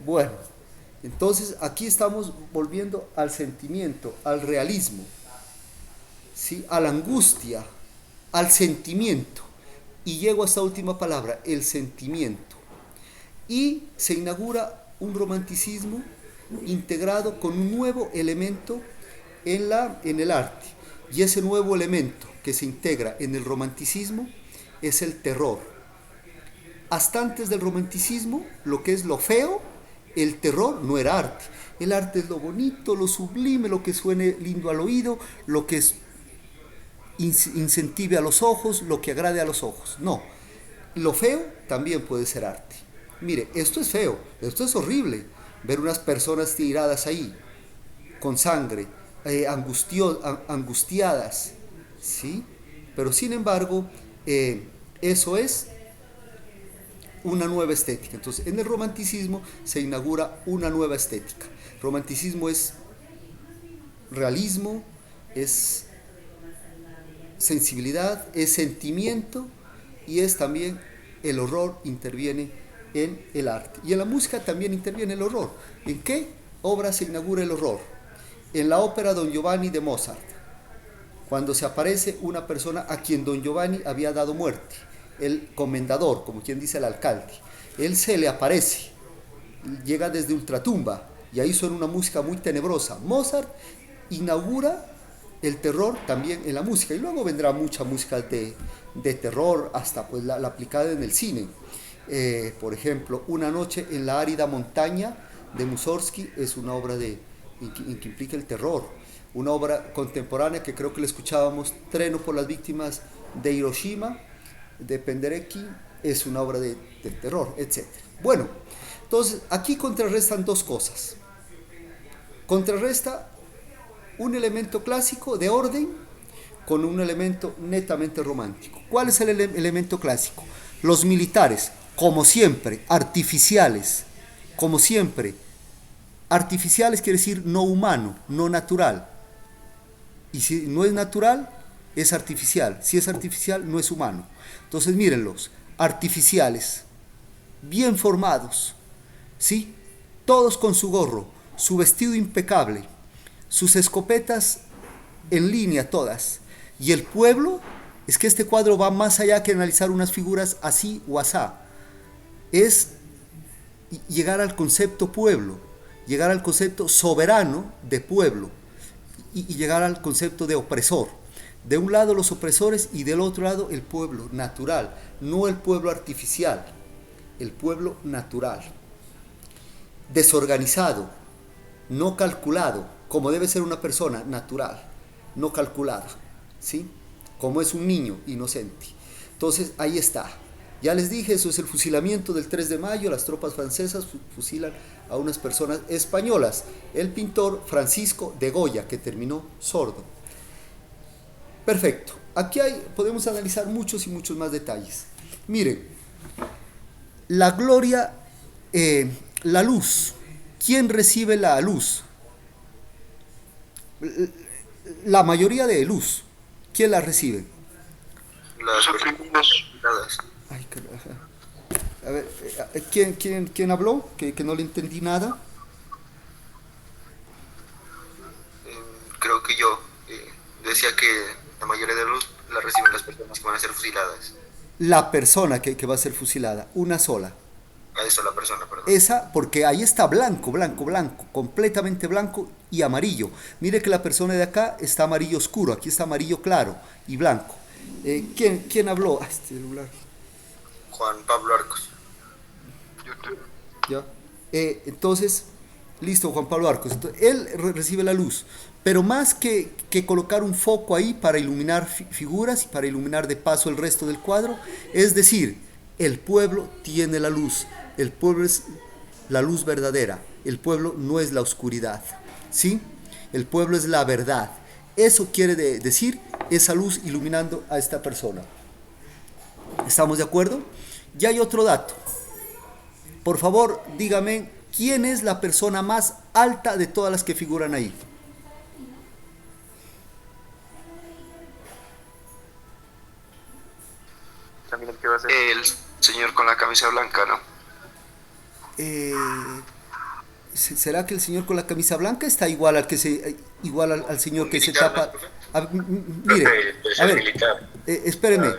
Bueno, entonces aquí estamos volviendo al sentimiento, al realismo, ¿sí? A la angustia, al sentimiento. Y llego a esta última palabra, el sentimiento. Y se inaugura un romanticismo integrado con un nuevo elemento en el arte. Y ese nuevo elemento que se integra en el romanticismo es el terror. Hasta antes del romanticismo, lo que es lo feo, el terror no era arte. El arte es lo bonito, lo sublime, lo que suene lindo al oído, lo que es incentive a los ojos, lo que agrade a los ojos. No, lo feo también puede ser arte. Mire, esto es feo, esto es horrible, ver unas personas tiradas ahí, con sangre, angustiadas, ¿sí? Pero sin embargo, eso es una nueva estética. Entonces, en el romanticismo se inaugura una nueva estética. Romanticismo es realismo, es sensibilidad, es sentimiento y es también el horror interviene en el arte. Y en la música también interviene el horror. ¿En qué obra se inaugura el horror? En la ópera Don Giovanni de Mozart, cuando se aparece una persona a quien Don Giovanni había dado muerte, el comendador, como quien dice el alcalde. Él se le aparece, llega desde ultratumba y ahí suena una música muy tenebrosa. Mozart inaugura el terror también en la música y luego vendrá mucha música de terror hasta pues la aplicada en el cine. Por ejemplo, Una noche en la árida montaña de Mussorgsky es una obra en que implica el terror. Una obra contemporánea que creo que le escuchábamos, Treno por las víctimas de Hiroshima, de Penderecki, es una obra de terror, etc. Bueno, entonces aquí contrarrestan dos cosas. Contrarresta un elemento clásico de orden con un elemento netamente romántico. ¿Cuál es el elemento clásico? Los militares, como siempre, artificiales, como siempre. Artificiales quiere decir no humano, no natural. Y si no es natural, es artificial. Si es artificial, no es humano. Entonces mírenlos, artificiales, bien formados, ¿sí? Todos con su gorro, su vestido impecable, sus escopetas en línea todas. Y el pueblo, es que este cuadro va más allá que analizar unas figuras así o asá. Es llegar al concepto pueblo, llegar al concepto soberano de pueblo y llegar al concepto de opresor. De un lado los opresores y del otro lado el pueblo natural, no el pueblo artificial, el pueblo natural. Desorganizado, no calculado, como debe ser una persona natural, no calculada, ¿sí? Como es un niño inocente. Entonces ahí está. Ya les dije, eso es el fusilamiento del 3 de mayo, las tropas francesas fusilan a unas personas españolas. El pintor Francisco de Goya, que terminó sordo. Perfecto. Aquí podemos analizar muchos y muchos más detalles. Miren, la gloria, la luz. ¿Quién recibe la luz? La mayoría de luz. ¿Quién la recibe? Las oprimidos. Ay, a ver, ¿quién habló? Que no le entendí nada. Creo que yo decía que la mayoría de luz la reciben las personas que van a ser fusiladas. La persona que va a ser fusilada, una sola. Ahí está la persona, perdón. Esa, porque ahí está blanco, blanco, blanco, completamente blanco y amarillo. Mire que la persona de acá está amarillo oscuro, aquí está amarillo claro y blanco. ¿Quién habló? Ah, este celular. Juan Pablo Arcos. ¿Ya? Entonces, listo, Juan Pablo Arcos. Entonces, él recibe la luz, pero más que colocar un foco ahí para iluminar figuras y para iluminar de paso el resto del cuadro, es decir, el pueblo tiene la luz, el pueblo es la luz verdadera, el pueblo no es la oscuridad, ¿sí? El pueblo es la verdad. Eso quiere decir esa luz iluminando a esta persona. ¿Estamos de acuerdo? Ya hay otro dato. Por favor, dígame, ¿quién es la persona más alta de todas las que figuran ahí? También qué va a ser. El señor con la camisa blanca, ¿no? ¿Será que el señor con la camisa blanca está igual al señor que se Militar, tapa? ¿no? Mire, a ver, militar. espéreme.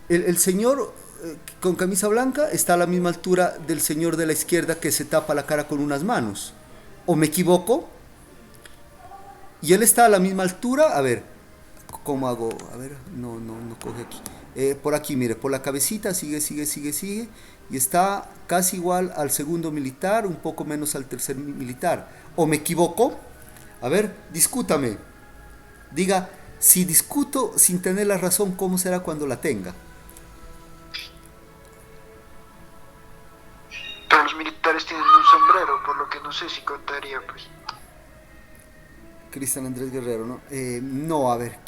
El señor con camisa blanca está a la misma altura del señor de la izquierda que se tapa la cara con unas manos. ¿O me equivoco? Y él está a la misma altura. A ver, ¿cómo hago? A ver, no coge aquí. Por aquí, mire, por la cabecita, sigue. Y está casi igual al segundo militar, un poco menos al tercer militar. ¿O me equivoco? A ver, discútame. Diga, si discuto sin tener la razón, ¿cómo será cuando la tenga? Todos los militares tienen un sombrero, por lo que no sé si contaría, pues. Cristian Andrés Guerrero, ¿no? No, a ver,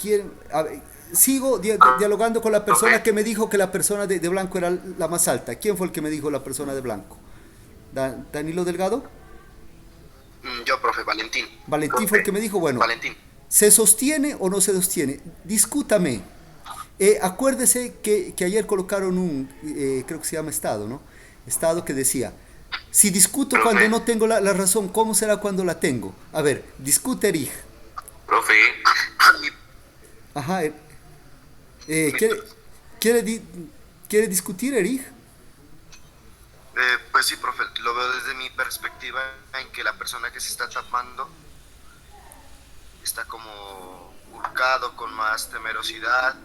sigo dialogando con la persona que me dijo que la persona de blanco era la más alta. ¿Quién fue el que me dijo la persona de blanco? ¿Danilo Delgado? Yo, profe, Valentín. Valentín fue el que me dijo, bueno, Valentín. ¿se sostiene o no se sostiene? Discútame. Acuérdese que ayer colocaron creo que se llama Estado, ¿no? Estado que decía, si discuto Profe. cuando no tengo la razón, ¿cómo será cuando la tengo? A ver, discute, Erich. Profe, Ajá. ¿Quiere discutir, Erich? Pues sí, profe, lo veo desde mi perspectiva en que la persona que se está tapando está como hurcado, con más temerosidad,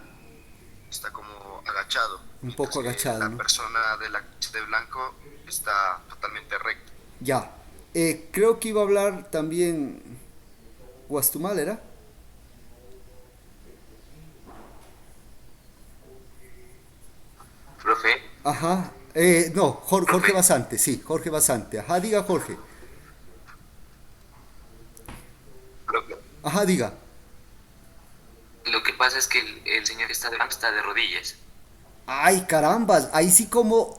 está como agachado. Un poco Mientras que agachado, La ¿no? persona de blanco está totalmente recta. Ya. Creo que iba a hablar también Guastumal, ¿era? profe, Ajá. No, Jorge Basante, sí, Jorge Basante. Ajá, diga Jorge. profe. Ajá, diga. Lo que pasa es que el señor que está de blanco está de rodillas. Ay, carambas, ahí sí como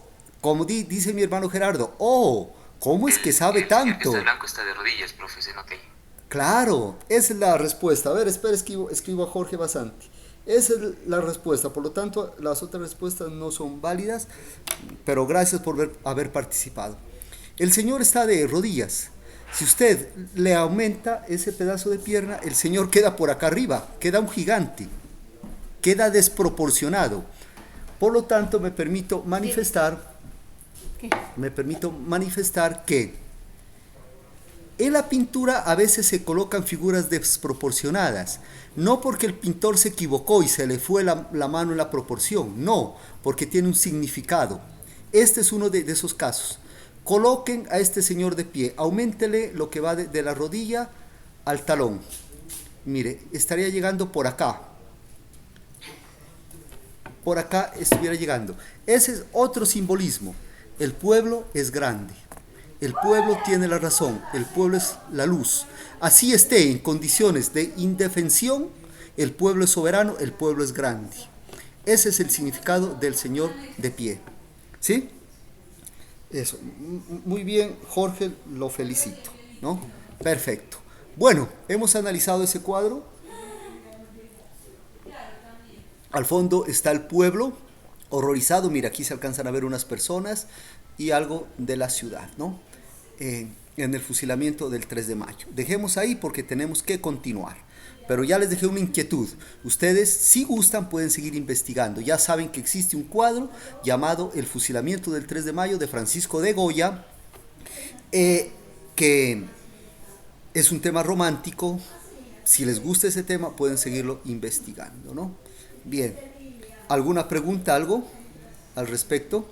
dice mi hermano Gerardo. Oh, ¿cómo es que sabe El señor que tanto? está de blanco está de rodillas, profe, se nota ahí. Claro, esa es la respuesta. A ver, espera, escribo a Jorge Basante. Esa es la respuesta, por lo tanto las otras respuestas no son válidas, pero gracias por haber participado. El señor está de rodillas. Si usted le aumenta ese pedazo de pierna, el señor queda por acá arriba, queda un gigante, queda desproporcionado. Por lo tanto, me permito manifestar que en la pintura a veces se colocan figuras desproporcionadas, no porque el pintor se equivocó y se le fue la mano en la proporción, no, porque tiene un significado. Este es uno de esos casos. Coloquen a este señor de pie, auméntele lo que va de la rodilla al talón. Mire, estaría llegando por acá. Por acá estuviera llegando. Ese es otro simbolismo. El pueblo es grande. El pueblo tiene la razón, el pueblo es la luz. Así esté en condiciones de indefensión, el pueblo es soberano, el pueblo es grande. Ese es el significado del señor de pie. ¿Sí? Eso. Muy bien, Jorge, lo felicito, ¿no? Perfecto. Bueno, hemos analizado ese cuadro. Al fondo está el pueblo horrorizado. Mira, aquí se alcanzan a ver unas personas y algo de la ciudad, ¿no? en el fusilamiento del 3 de mayo. Dejemos ahí porque tenemos que continuar. Pero ya les dejé una inquietud. Ustedes, si gustan, pueden seguir investigando. Ya saben que existe un cuadro llamado El fusilamiento del 3 de mayo de Francisco de Goya, que es un tema romántico. Si les gusta ese tema, pueden seguirlo investigando, ¿no? Bien. ¿Alguna pregunta, algo al respecto?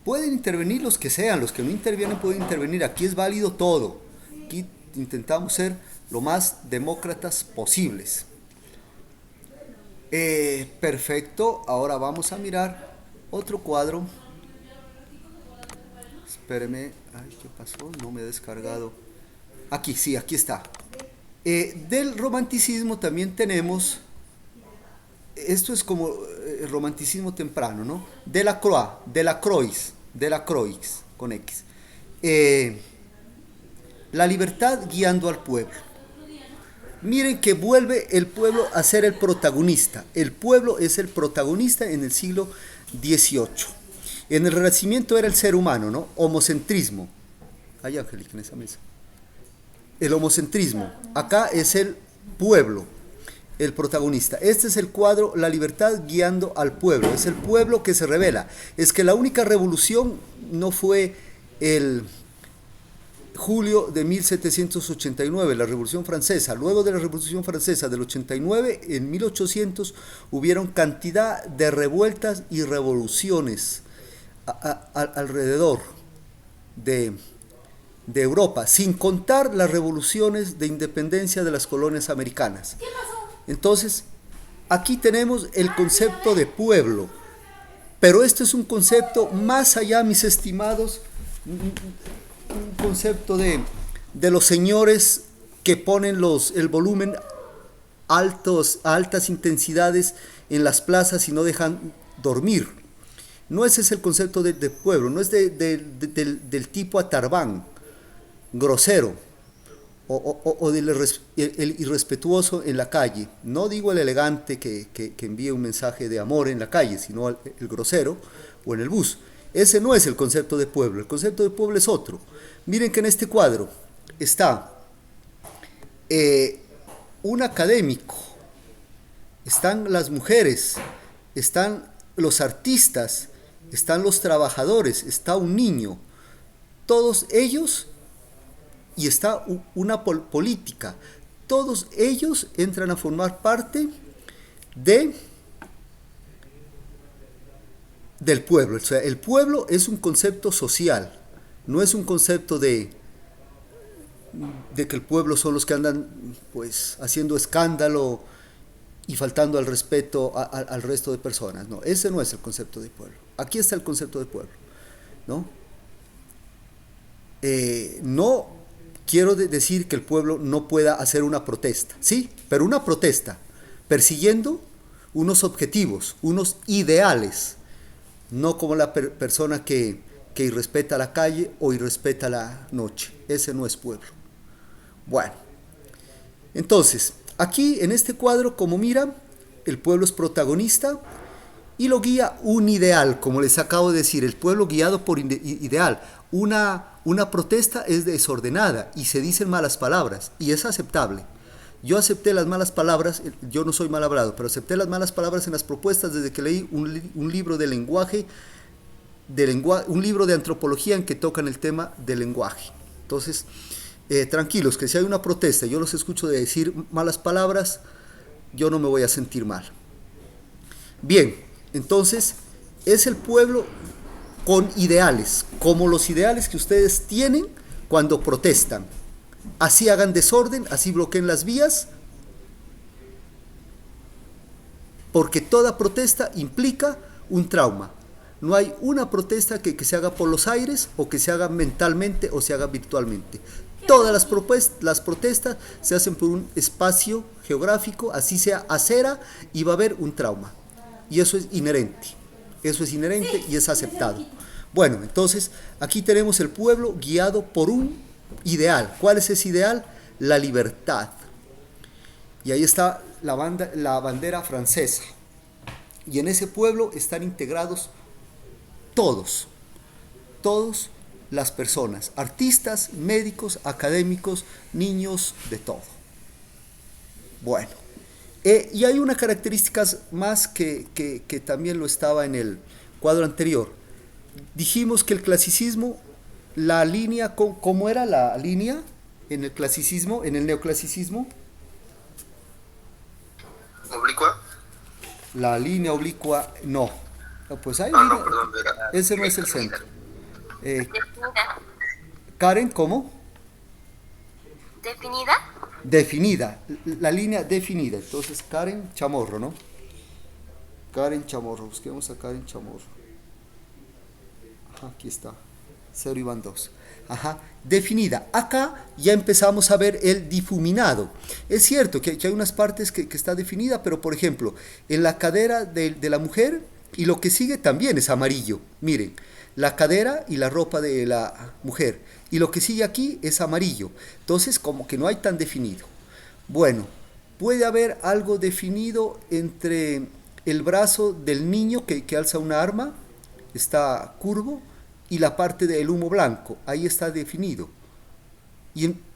Pueden intervenir los que sean, los que no intervienen pueden intervenir. Aquí es válido todo. Aquí intentamos ser lo más demócratas posibles. Perfecto. Ahora vamos a mirar otro cuadro. Espéreme. Ay, ¿qué pasó? No me he descargado. Aquí, sí, aquí está. Del romanticismo también tenemos... Esto es como el romanticismo temprano, ¿no? Delacroix, con X. La libertad guiando al pueblo. Miren que vuelve el pueblo a ser el protagonista. El pueblo es el protagonista en el siglo XVIII. En el Renacimiento era el ser humano, ¿no? Homocentrismo. Ay, Angélica, en esa mesa. El homocentrismo. Acá es el pueblo, el protagonista. Este es el cuadro La libertad guiando al pueblo. Es el pueblo que se revela. Es que la única revolución no fue el julio de 1789, la Revolución Francesa. Luego de la Revolución Francesa del 89, en 1800 hubieron cantidad de revueltas y revoluciones alrededor de Europa, sin contar las revoluciones de independencia de las colonias americanas. Entonces, aquí tenemos el concepto de pueblo, pero este es un concepto más allá, mis estimados, un concepto de los señores que ponen el volumen a altas intensidades en las plazas y no dejan dormir. No ese es el concepto de pueblo, no es del tipo atarbán, grosero, o del el irrespetuoso en la calle. No digo el elegante que envíe un mensaje de amor en la calle, sino el grosero o en el bus. Ese no es el concepto de pueblo. El concepto de pueblo es otro. Miren que en este cuadro está un académico, están las mujeres, están los artistas, están los trabajadores, está un niño, todos ellos, y está una política, todos ellos entran a formar parte del pueblo. O sea, el pueblo es un concepto social, no es un concepto de que el pueblo son los que andan pues haciendo escándalo y faltando al respeto al resto de personas. No, ese no es el concepto de pueblo. Aquí está el concepto de pueblo, ¿no? No quiero decir que el pueblo no pueda hacer una protesta, sí, pero una protesta persiguiendo unos objetivos, unos ideales, no como la persona que irrespeta la calle o irrespeta la noche. Ese no es pueblo. Bueno, entonces, aquí en este cuadro, como miran, el pueblo es protagonista y lo guía un ideal, como les acabo de decir, el pueblo guiado por ideal. Una protesta es desordenada y se dicen malas palabras y es aceptable. Yo acepté las malas palabras, yo no soy mal hablado, pero acepté las malas palabras en las propuestas desde que leí un libro de lenguaje, un libro de antropología en que tocan el tema del lenguaje. Entonces, tranquilos, que si hay una protesta, yo los escucho de decir malas palabras, yo no me voy a sentir mal. Bien, entonces, es el pueblo con ideales, como los ideales que ustedes tienen cuando protestan. Así hagan desorden, así bloqueen las vías, porque toda protesta implica un trauma. No hay una protesta que se haga por los aires, o que se haga mentalmente, o se haga virtualmente. Todas las protestas se hacen por un espacio geográfico, así sea acera, y va a haber un trauma. Y eso es inherente. Eso es inherente y es aceptado. Bueno, entonces, aquí tenemos el pueblo guiado por un ideal. ¿Cuál es ese ideal? La libertad. Y ahí está la bandera francesa. Y en ese pueblo están integrados todos, todas las personas, artistas, médicos, académicos, niños, de todo. Bueno, y hay una característica más que también lo estaba en el cuadro anterior. Dijimos que el clasicismo, la línea, ¿cómo era la línea en el clasicismo, en el neoclasicismo? ¿Oblicua? La línea oblicua, no. Pues hay Ah, línea, no, perdón, era ese no es el definida. centro. Eh, Definida. Karen, ¿cómo? ¿Definida? Definida, la línea definida. Entonces, Karen Chamorro, ¿no? Karen Chamorro, busquemos a Karen Chamorro. Ajá, aquí está. 0 y van 2. Ajá, definida. Acá ya empezamos a ver el difuminado. Es cierto que hay unas partes que está definida, pero por ejemplo, en la cadera de la mujer y lo que sigue también es amarillo. Miren, la cadera y la ropa de la mujer. Y lo que sigue aquí es amarillo. Entonces, como que no hay tan definido. Bueno, puede haber algo definido entre el brazo del niño que alza una arma, está curvo, y la parte del humo blanco, ahí está definido.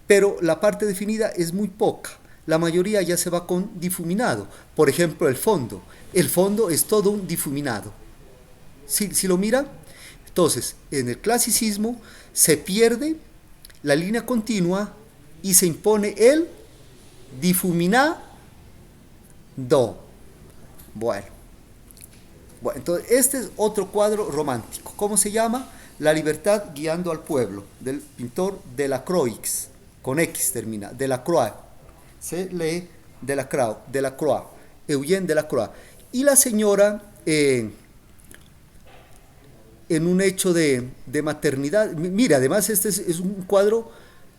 Pero la parte definida es muy poca. La mayoría ya se va con difuminado. Por ejemplo, el fondo. El fondo es todo un difuminado. ¿Sí lo miran? Entonces, en el clasicismo se pierde la línea continua y se impone el difuminado. Bueno, entonces este es otro cuadro romántico. ¿Cómo se llama? La libertad guiando al pueblo, del pintor Delacroix, con X termina, Delacroix. Se lee Delacroix, Eugène Delacroix. Y la señora, en un hecho de maternidad. Mira, además este es un cuadro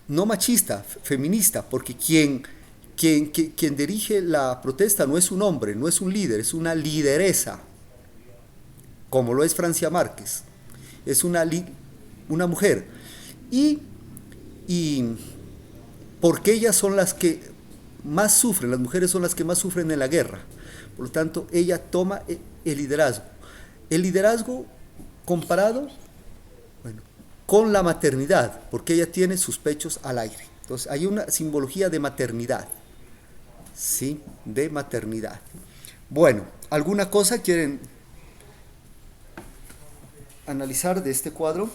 no machista, feminista, porque quien dirige la protesta no es un hombre, no es un líder, es una lideresa, como lo es Francia Márquez. Es una mujer. Y porque ellas son las que más sufren, las mujeres son las que más sufren en la guerra. Por lo tanto, ella toma el liderazgo. El liderazgo comparado, con la maternidad, porque ella tiene sus pechos al aire. Entonces hay una simbología de maternidad. Sí, de maternidad. Bueno, ¿alguna cosa quieren analizar de este cuadro?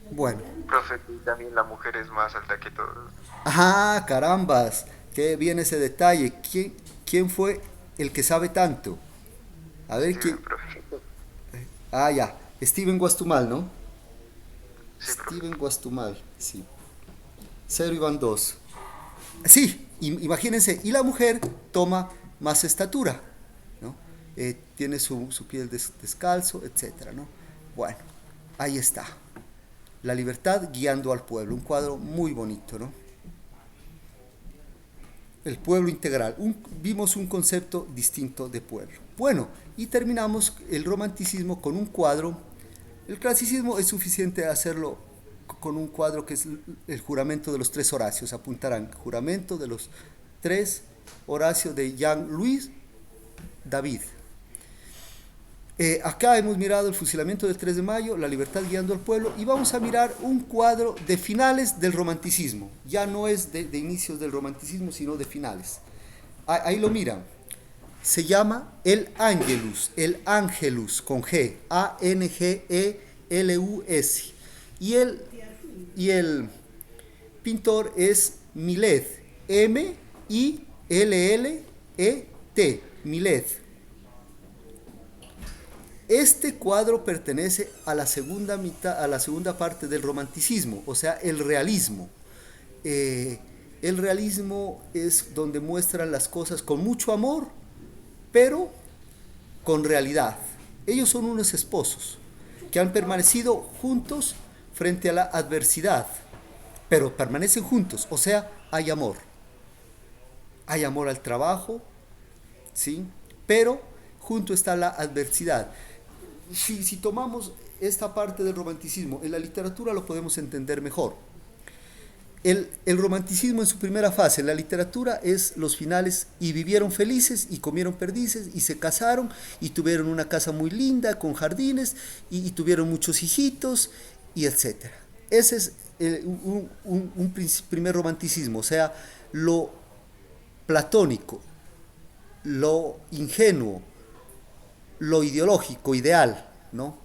Bueno. Profe, también la mujer es más alta que todos. Ajá, carambas, qué bien ese detalle. ¿Quién fue el que sabe tanto? A ver, ¿quién? Profe. Ya, Steven Guastumal, ¿no? Sí, Steven Guastumal, sí. 0 y van 2. Sí, imagínense, y la mujer toma más estatura, ¿no? Tiene su piel descalzo, etcétera, ¿no? Bueno, ahí está. La libertad guiando al pueblo, un cuadro muy bonito, ¿no? El pueblo integral. Vimos un concepto distinto de pueblo. Bueno, y terminamos el romanticismo con un cuadro. El clasicismo es suficiente hacerlo con un cuadro que es el juramento de los 3 Horacios. Apuntarán, juramento de los 3 Horacios de Jean-Louis David. Acá hemos mirado el fusilamiento del 3 de mayo, la libertad guiando al pueblo, y vamos a mirar un cuadro de finales del romanticismo. Ya no es de inicios del romanticismo, sino de finales. Ahí lo miran. Se llama el Angelus, con G, A-N-G-E-L-U-S. Y el pintor es Millet, M-I-L-L-E-T, Millet. Este cuadro pertenece a la segunda parte del romanticismo, o sea, el realismo. El realismo es donde muestran las cosas con mucho amor, pero con realidad. Ellos son unos esposos que han permanecido juntos frente a la adversidad, pero permanecen juntos, o sea, hay amor. Hay amor al trabajo, ¿sí? Pero junto está la adversidad. Si tomamos esta parte del romanticismo, en la literatura lo podemos entender mejor. El romanticismo en su primera fase en la literatura es los finales y vivieron felices y comieron perdices y se casaron y tuvieron una casa muy linda con jardines y tuvieron muchos hijitos y etcétera. Ese es un primer romanticismo, o sea, lo platónico, lo ingenuo, lo ideológico, ideal, ¿no?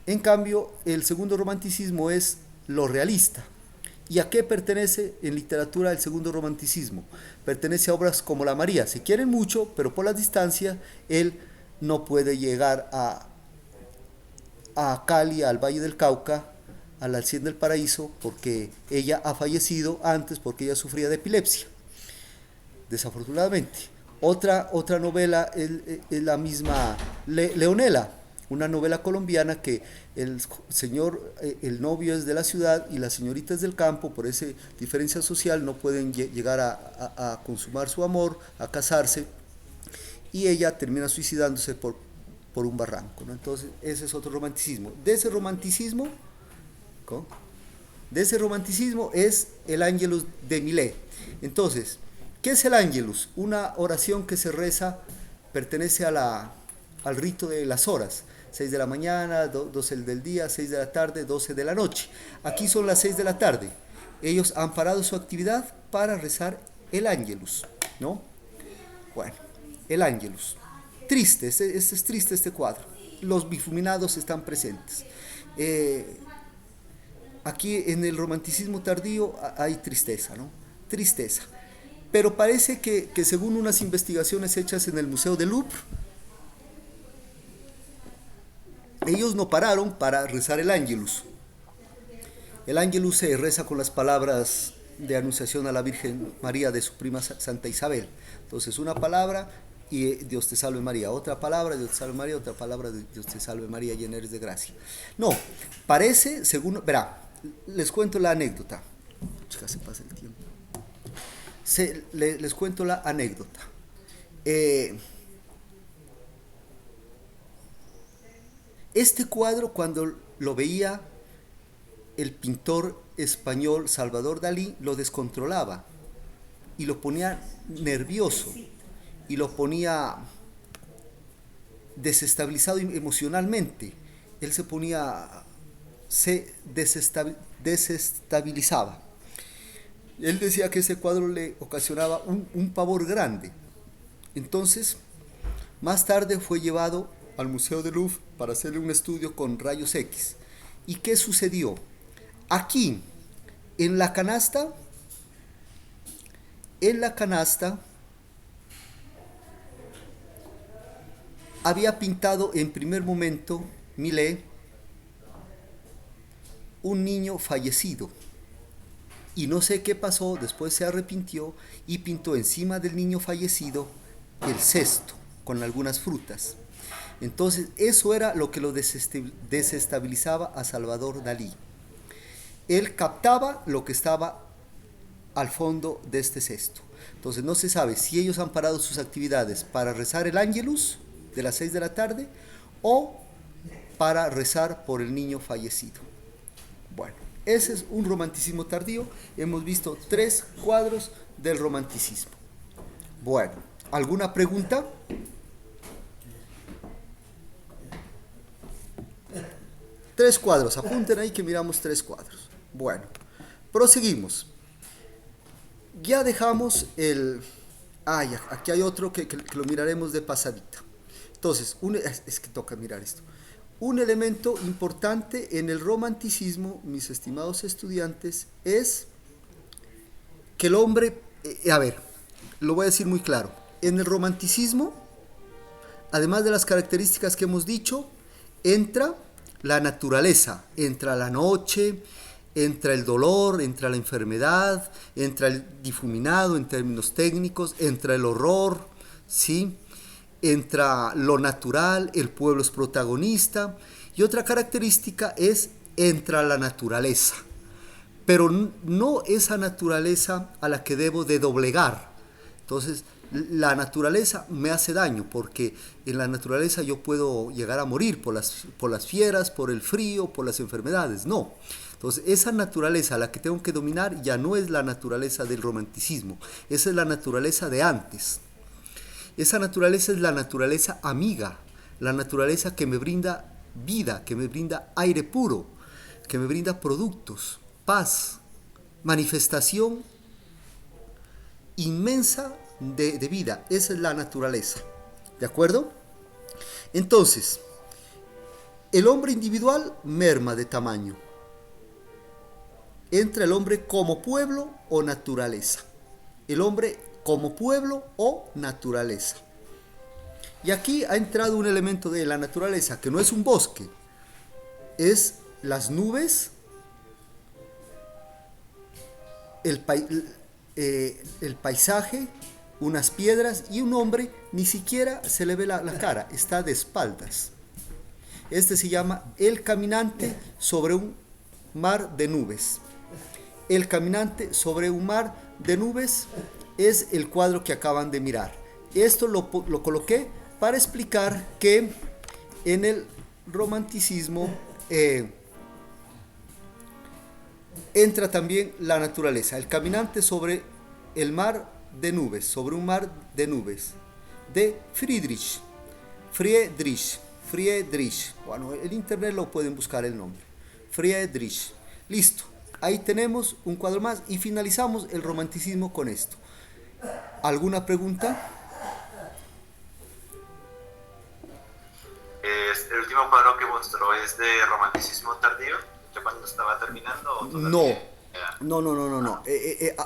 En cambio, el segundo romanticismo es lo realista. ¿Y a qué pertenece en literatura el segundo romanticismo? Pertenece a obras como La María. Se quieren mucho, pero por la distancia él no puede llegar a Cali, al Valle del Cauca, al Alcén del Paraíso, porque ella ha fallecido antes porque ella sufría de epilepsia, desafortunadamente. Otra novela es la misma Leonela, una novela colombiana que el novio es de la ciudad y la señorita es del campo, por esa diferencia social no pueden llegar a consumar su amor, a casarse, y ella termina suicidándose por un barranco, ¿no? Entonces ese es otro romanticismo. De ese romanticismo es el Ángelus de Millet. Entonces, ¿qué es el Ángelus? Una oración que se reza, pertenece al rito de las horas. 6 de la mañana, 12 del día, 6 de la tarde, 12 de la noche. Aquí son las 6 de la tarde. Ellos han parado su actividad para rezar el Ángelus, ¿no? Bueno, el Ángelus. Triste, es triste este cuadro. Los bifuminados están presentes. Aquí en el romanticismo tardío hay tristeza, ¿no? Tristeza. Pero parece que según unas investigaciones hechas en el Museo del Louvre, ellos no pararon para rezar el Ángelus. El Ángelus se reza con las palabras de anunciación a la Virgen María de su prima Santa Isabel. Entonces, una palabra y Dios te salve María, otra palabra, Dios te salve María, otra palabra, Dios te salve María, llena eres de gracia. No, parece, según, verá, les cuento la anécdota. Chica, se pasa el tiempo. Les cuento la anécdota. Este cuadro, cuando lo veía el pintor español Salvador Dalí, lo descontrolaba y lo ponía nervioso y lo ponía desestabilizado emocionalmente. Él se desestabilizaba. Él decía que ese cuadro le ocasionaba un pavor grande. Entonces, más tarde fue llevado al Museo del Louvre para hacerle un estudio con rayos X. ¿Y qué sucedió? Aquí, en la canasta, había pintado en primer momento Millet un niño fallecido. Y no sé qué pasó, después se arrepintió y pintó encima del niño fallecido el cesto con algunas frutas. Entonces, eso era lo que lo desestabilizaba a Salvador Dalí. Él captaba lo que estaba al fondo de este cesto. Entonces, no se sabe si ellos han parado sus actividades para rezar el Ángelus de las 6 de la tarde o para rezar por el niño fallecido. Bueno, ese es un romanticismo tardío. Hemos visto 3 cuadros del romanticismo. Bueno, ¿alguna pregunta? Tres cuadros, apunten ahí que miramos 3 cuadros. Bueno, proseguimos. Ya dejamos aquí hay otro que lo miraremos de pasadita. Entonces, es que toca mirar esto. Un elemento importante en el romanticismo, mis estimados estudiantes, es que el hombre, lo voy a decir muy claro, en el romanticismo, además de las características que hemos dicho, entra la naturaleza, entra la noche, entra el dolor, entra la enfermedad, entra el difuminado en términos técnicos, entra el horror, ¿sí? Entra lo natural, el pueblo es protagonista, y otra característica es entra la naturaleza, pero no esa naturaleza a la que debo de doblegar. Entonces, La naturaleza me hace daño porque en la naturaleza yo puedo llegar a morir por las fieras, por el frío, por las enfermedades. No. Entonces, esa naturaleza a la que tengo que dominar ya no es la naturaleza del romanticismo. Esa es la naturaleza de antes. Esa naturaleza es la naturaleza amiga, la naturaleza que me brinda vida, que me brinda aire puro, que me brinda productos, paz, manifestación inmensa de vida. Esa es la naturaleza. ¿De acuerdo? Entonces, el hombre individual merma de tamaño. Entra el hombre como pueblo o naturaleza. El hombre como pueblo o naturaleza. Y aquí ha entrado un elemento de la naturaleza que no es un bosque, es las nubes, el paisaje, unas piedras y un hombre ni siquiera se le ve la cara, está de espaldas. Este se llama El caminante sobre un mar de nubes. El caminante sobre un mar de nubes es el cuadro que acaban de mirar. Esto lo coloqué para explicar que en el romanticismo entra también la naturaleza. El caminante sobre el mar de nubes, sobre un mar de nubes, de Friedrich. Bueno, el internet lo pueden buscar el nombre. Friedrich. Listo. Ahí tenemos un cuadro más y finalizamos el romanticismo con esto. ¿Alguna pregunta? ¿El último cuadro que mostró es de romanticismo tardío? ¿Ya cuando estaba terminando? ¿O todavía? No.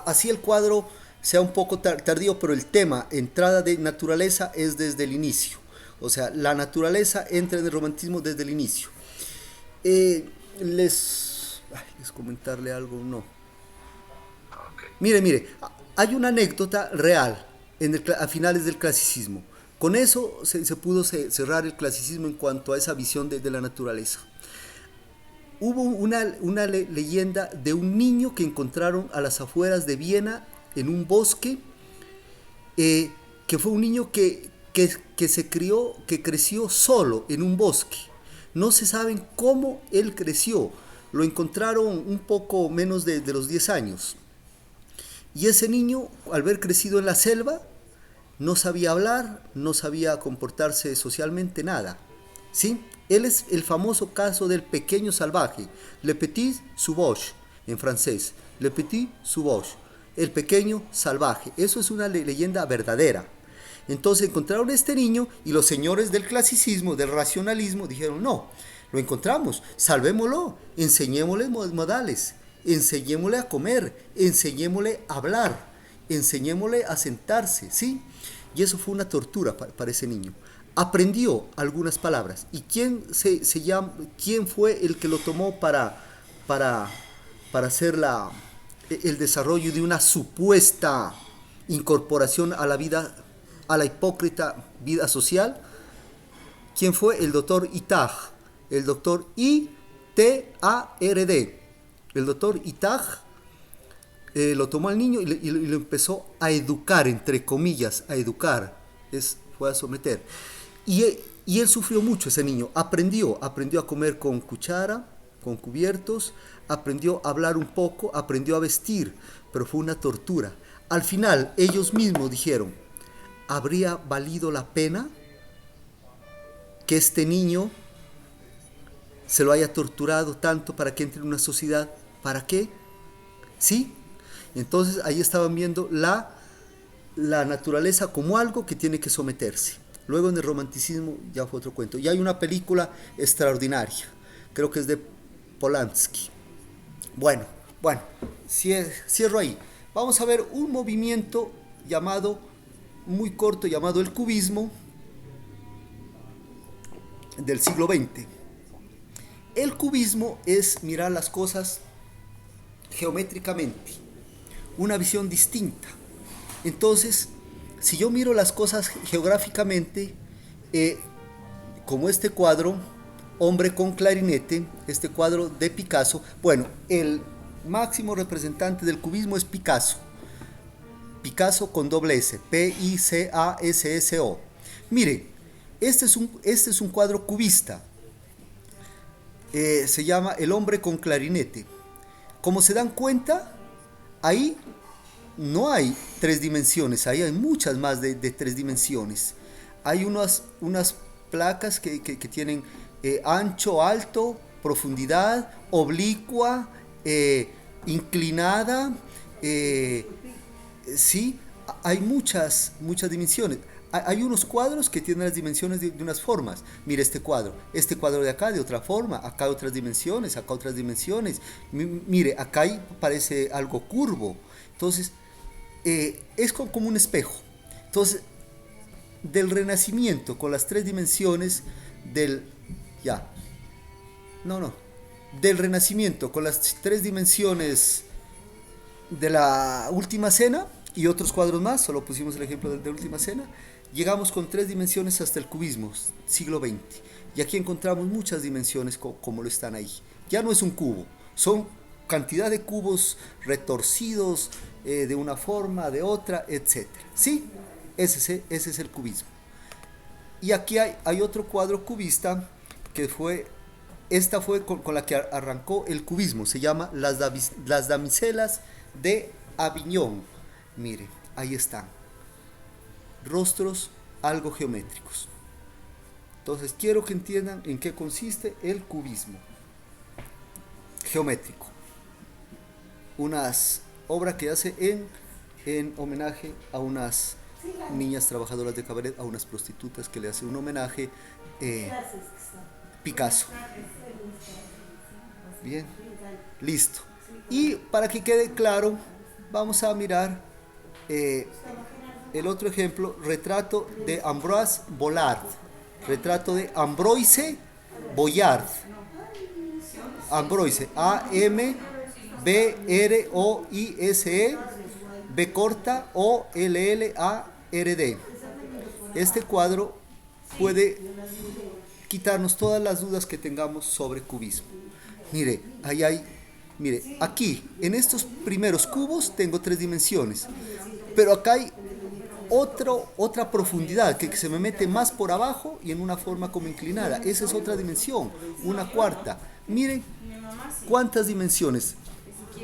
Así el cuadro sea un poco tardío, pero el tema, entrada de naturaleza, es desde el inicio. O sea, la naturaleza entra en el romanticismo desde el inicio. Les comentarle algo, no. Okay. Mire, hay una anécdota real a finales del clasicismo. Con eso se pudo cerrar el clasicismo en cuanto a esa visión de la naturaleza. Hubo una leyenda de un niño que encontraron a las afueras de Viena en un bosque, que fue un niño que creció solo en un bosque. No se sabe cómo él creció. Lo encontraron un poco menos de los 10 años. Y ese niño, al haber crecido en la selva, no sabía hablar, no sabía comportarse socialmente, nada. ¿Sí? Él es el famoso caso del pequeño salvaje, Le Petit Sauvage, en francés. Le Petit Sauvage, el pequeño salvaje. Eso es una leyenda verdadera. Entonces encontraron a este niño y los señores del clasicismo, del racionalismo, dijeron, no, lo encontramos, salvémoslo, enseñémosle modales, enseñémosle a comer, enseñémosle a hablar, enseñémosle a sentarse, ¿sí? Y eso fue una tortura para ese niño. Aprendió algunas palabras. ¿Y quién fue el que lo tomó para hacer el desarrollo de una supuesta incorporación a la vida, a la hipócrita vida social? ¿Quién fue? El doctor Itard. El doctor I-T-A-R-D. El doctor Itard lo tomó al niño y lo empezó a educar, entre comillas, a educar. Fue a someter. Y él sufrió mucho, ese niño. Aprendió a comer con cuchara, con cubiertos, aprendió a hablar un poco, aprendió a vestir, pero fue una tortura. Al final, ellos mismos dijeron, ¿habría valido la pena que este niño se lo haya torturado tanto para que entre en una sociedad? ¿Para qué? ¿Sí? Entonces ahí estaban viendo la naturaleza como algo que tiene que someterse. Luego en el romanticismo ya fue otro cuento. Y hay una película extraordinaria, creo que es de Polanski. Bueno, cierro ahí. Vamos a ver un movimiento muy corto, llamado el cubismo, del siglo XX. El cubismo es mirar las cosas geométricamente, una visión distinta. Entonces, si yo miro las cosas geográficamente, como este cuadro, Hombre con clarinete, este cuadro de Picasso, bueno, el máximo representante del cubismo es Picasso, Picasso con doble S, Picasso. Mire, este es un cuadro cubista. Se llama El hombre con clarinete. Como se dan cuenta, ahí no hay 3 dimensiones, ahí hay muchas más de 3 dimensiones. Hay unas placas que tienen ancho, alto, profundidad, oblicua, inclinada, sí, hay muchas dimensiones. Hay unos cuadros que tienen las dimensiones de unas formas. Mire este cuadro de acá de otra forma, acá otras dimensiones, acá otras dimensiones. Mire, acá parece algo curvo. Entonces, es como un espejo. Entonces, del Renacimiento con las 3 dimensiones del Renacimiento con las 3 dimensiones de la Última Cena y otros cuadros más, solo pusimos el ejemplo de Última Cena, llegamos con 3 dimensiones hasta el cubismo, siglo XX. Y aquí encontramos muchas dimensiones como lo están ahí. Ya no es un cubo, son cantidad de cubos retorcidos de una forma, de otra, etc. ¿Sí? Ese es el cubismo. Y aquí hay otro cuadro cubista que fue con la que arrancó el cubismo. Se llama Las damiselas de Aviñón. Mire, ahí están. Rostros algo geométricos. Entonces quiero que entiendan en qué consiste el cubismo geométrico. Unas obras que hace en homenaje a unas niñas trabajadoras de cabaret, a unas prostitutas, que le hace un homenaje Picasso. Bien, listo. Y para que quede claro, vamos a mirar el otro ejemplo, retrato de Ambroise Vollard. Retrato de Ambroise Vollard. Ambroise, A-M-B-R-O-I-S-E, B corta O-L-L-A-R-D. Este cuadro puede quitarnos todas las dudas que tengamos sobre cubismo. Mire, aquí, en estos primeros cubos tengo 3 dimensiones, pero acá hay otra profundidad que se me mete más por abajo y en una forma como inclinada. Esa es otra dimensión, una cuarta. Miren cuántas dimensiones.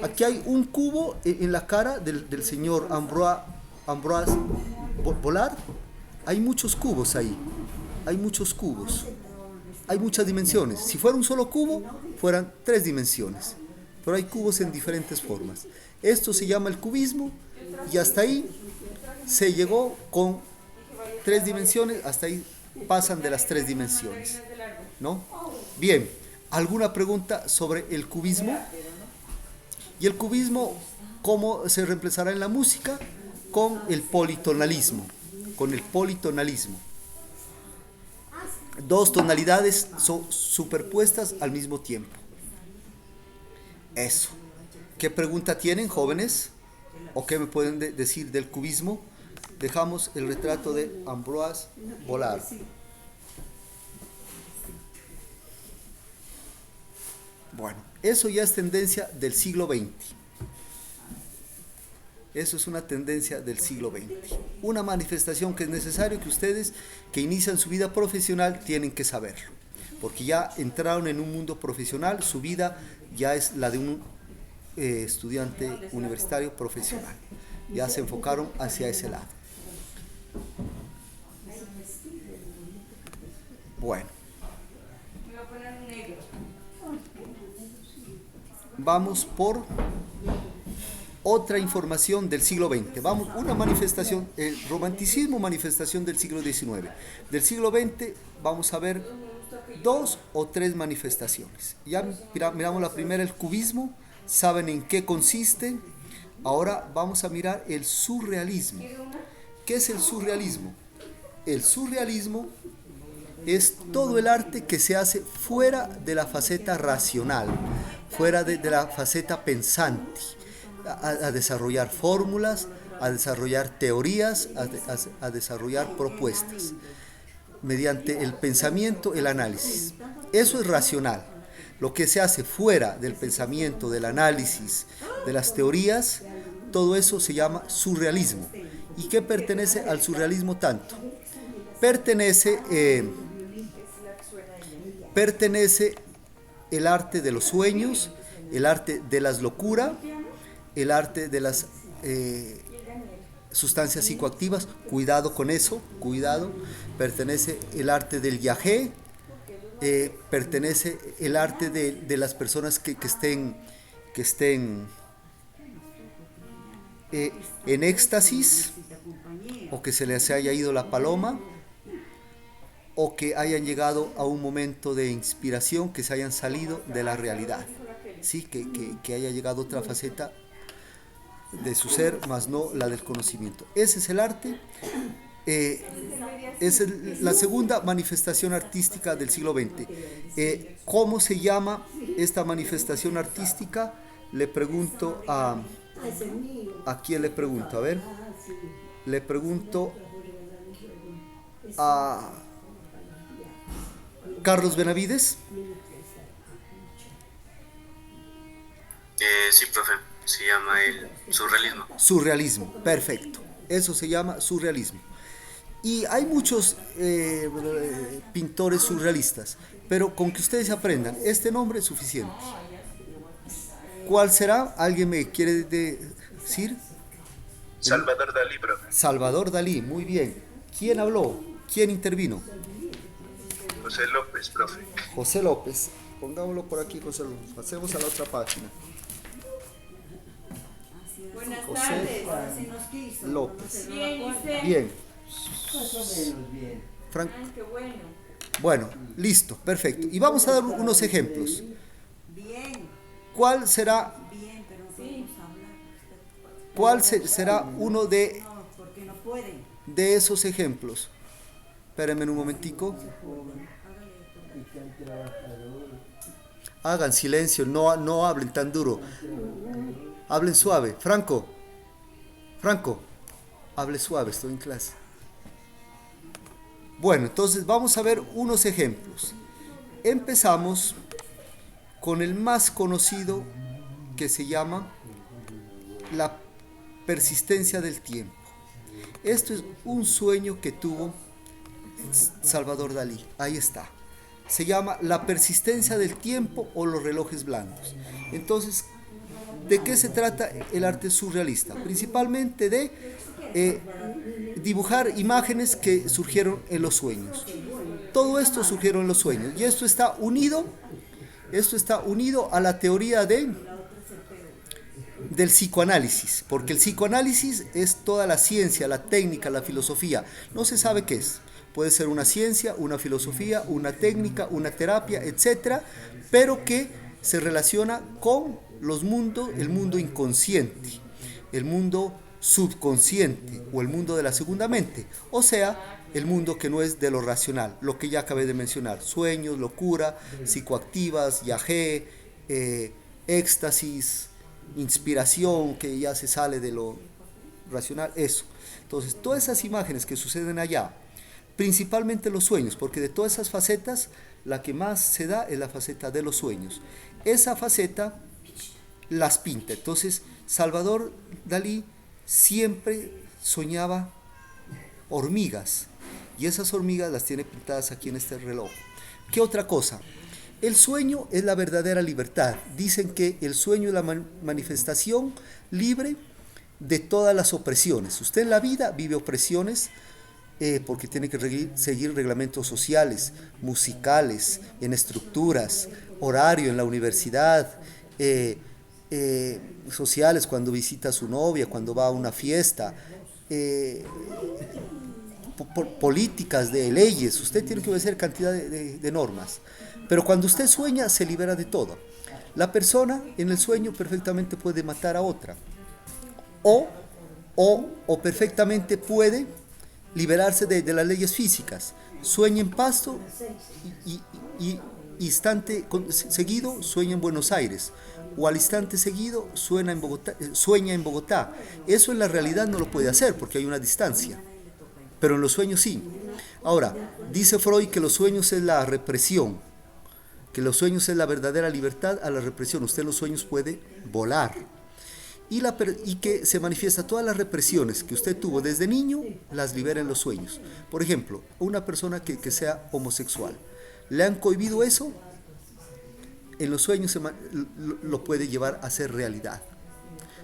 Aquí hay un cubo en la cara del señor Ambroise Vollard. Hay muchos cubos ahí. Hay muchos cubos. Hay muchas dimensiones. Si fuera un solo cubo, fueran 3 dimensiones. Pero hay cubos en diferentes formas. Esto se llama el cubismo y hasta ahí se llegó con 3 dimensiones. Hasta ahí pasan de las 3 dimensiones, ¿no? Bien, ¿alguna pregunta sobre el cubismo? Y el cubismo, ¿cómo se reemplazará en la música? Con el politonalismo. Con el politonalismo. 2 tonalidades son superpuestas al mismo tiempo. Eso. ¿Qué pregunta tienen, jóvenes? ¿O qué me pueden decir del cubismo? Dejamos el retrato de Ambroise Vollard. Bueno, eso ya es tendencia del siglo XX. Eso es una tendencia del siglo XX. Una manifestación que es necesario que ustedes que inician su vida profesional tienen que saberlo. Porque ya entraron en un mundo profesional, su vida ya es la de un estudiante universitario profesional. Ya se enfocaron hacia ese lado. Bueno. Vamos por otra información del siglo XX. Vamos, una manifestación, el romanticismo, manifestación del siglo XIX. Del siglo XX vamos a ver 2 o 3 manifestaciones. Ya miramos la primera, el cubismo. ¿Saben en qué consiste? Ahora vamos a mirar el surrealismo. ¿Qué es el surrealismo? El surrealismo es todo el arte que se hace fuera de la faceta racional, fuera de la faceta pensante, a desarrollar fórmulas, a desarrollar teorías, a desarrollar propuestas, mediante el pensamiento, el análisis. Eso es racional. Lo que se hace fuera del pensamiento, del análisis, de las teorías, todo eso se llama surrealismo. ¿Y qué pertenece al surrealismo tanto? Pertenece el arte de los sueños, el arte de las locuras, el arte de las sustancias psicoactivas, cuidado con eso, cuidado. Pertenece el arte del yagé, pertenece el arte de las personas que estén en éxtasis, o que se les haya ido la paloma, o que hayan llegado a un momento de inspiración, que se hayan salido de la realidad, ¿sí? que haya llegado otra faceta de su ser, más no la del conocimiento. Ese es el arte. Es la segunda manifestación artística del siglo XX. ¿Cómo se llama esta manifestación artística? Le pregunto ¿a quién le pregunto? A ver, le pregunto a Carlos Benavides. Sí, profe, se llama el surrealismo. Surrealismo, perfecto. Eso se llama surrealismo. Y hay muchos pintores surrealistas, pero con que ustedes aprendan este nombre es suficiente. ¿Cuál será? ¿Alguien me quiere decir? Salvador Dalí, profe. Salvador Dalí, muy bien. ¿Quién habló? ¿Quién intervino? José López, profe. José López. Pongámoslo por aquí, José López. Pasemos a la otra página. Buenas José tardes. López. Bien, ¿usted? Bien. Más o menos bien. Franco. Ay, qué bueno. Bueno, listo, perfecto. Y vamos a dar unos ejemplos. Bien. ¿Cuál será, Bien, pero no podemos hablar. cuál será uno de No, porque no pueden. esos ejemplos? Espérenme un momentico. Hagan silencio, no hablen tan duro. Hablen suave. Franco, hable suave, estoy en clase. Bueno, entonces vamos a ver unos ejemplos. Empezamos con el más conocido, que se llama la persistencia del tiempo. Esto es un sueño que tuvo Salvador Dalí. Ahí está. Se llama la persistencia del tiempo o los relojes blancos. Entonces, ¿de qué se trata el arte surrealista? Principalmente de dibujar imágenes que surgieron en los sueños. Todo esto surgieron en los sueños. Y esto está unido a la teoría del psicoanálisis, porque el psicoanálisis es toda la ciencia, la técnica, la filosofía. No se sabe qué es. Puede ser una ciencia, una filosofía, una técnica, una terapia, etcétera, pero que se relaciona con el mundo inconsciente, el mundo subconsciente o el mundo de la segunda mente, o sea, el mundo que no es de lo racional, lo que ya acabé de mencionar: sueños, locura, psicoactivas, yagé, éxtasis, inspiración que ya se sale de lo racional, eso. Entonces, todas esas imágenes que suceden allá, principalmente los sueños, porque de todas esas facetas, la que más se da es la faceta de los sueños. Esa faceta las pinta. Entonces, Salvador Dalí siempre soñaba hormigas, y esas hormigas las tiene pintadas aquí en este reloj. ¿Qué otra cosa? El sueño es la verdadera libertad. Dicen que el sueño es la manifestación libre de todas las opresiones. Usted en la vida vive opresiones porque tiene que seguir reglamentos sociales, musicales, en estructuras, horario en la universidad, sociales cuando visita a su novia, cuando va a una fiesta, políticas de leyes. Usted tiene que obedecer cantidad de normas. Pero cuando usted sueña, se libera de todo. La persona en el sueño perfectamente puede matar a otra. O perfectamente puede liberarse de las leyes físicas. Sueña en Pasto y instante seguido sueña en Buenos Aires. O al instante seguido sueña en Bogotá. Eso en la realidad no lo puede hacer porque hay una distancia. Pero en los sueños sí. Ahora, dice Freud que los sueños es la represión, que los sueños es la verdadera libertad a la represión. Usted en los sueños puede volar. y que se manifiesta todas las represiones que usted tuvo desde niño, las libera en los sueños. Por ejemplo, una persona que sea homosexual, ¿le han cohibido eso? En los sueños lo puede llevar a ser realidad.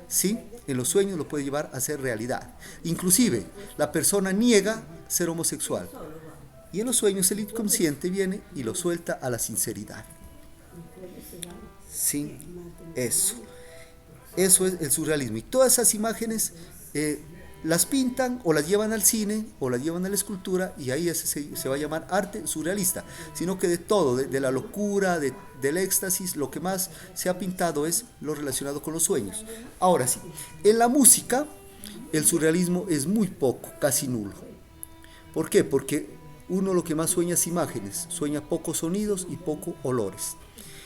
¿Sí? En los sueños lo puede llevar a ser realidad. Inclusive, la persona niega ser homosexual. Y en los sueños el inconsciente viene y lo suelta a la sinceridad. ¿Sí? Eso. Eso es el surrealismo. Y todas esas imágenes las pintan o las llevan al cine o las llevan a la escultura, y ahí se va a llamar arte surrealista. Sino que de todo, de la locura, del éxtasis, lo que más se ha pintado es lo relacionado con los sueños. Ahora sí, en la música el surrealismo es muy poco, casi nulo. ¿Por qué? Porque uno lo que más sueña es imágenes, sueña pocos sonidos y pocos olores.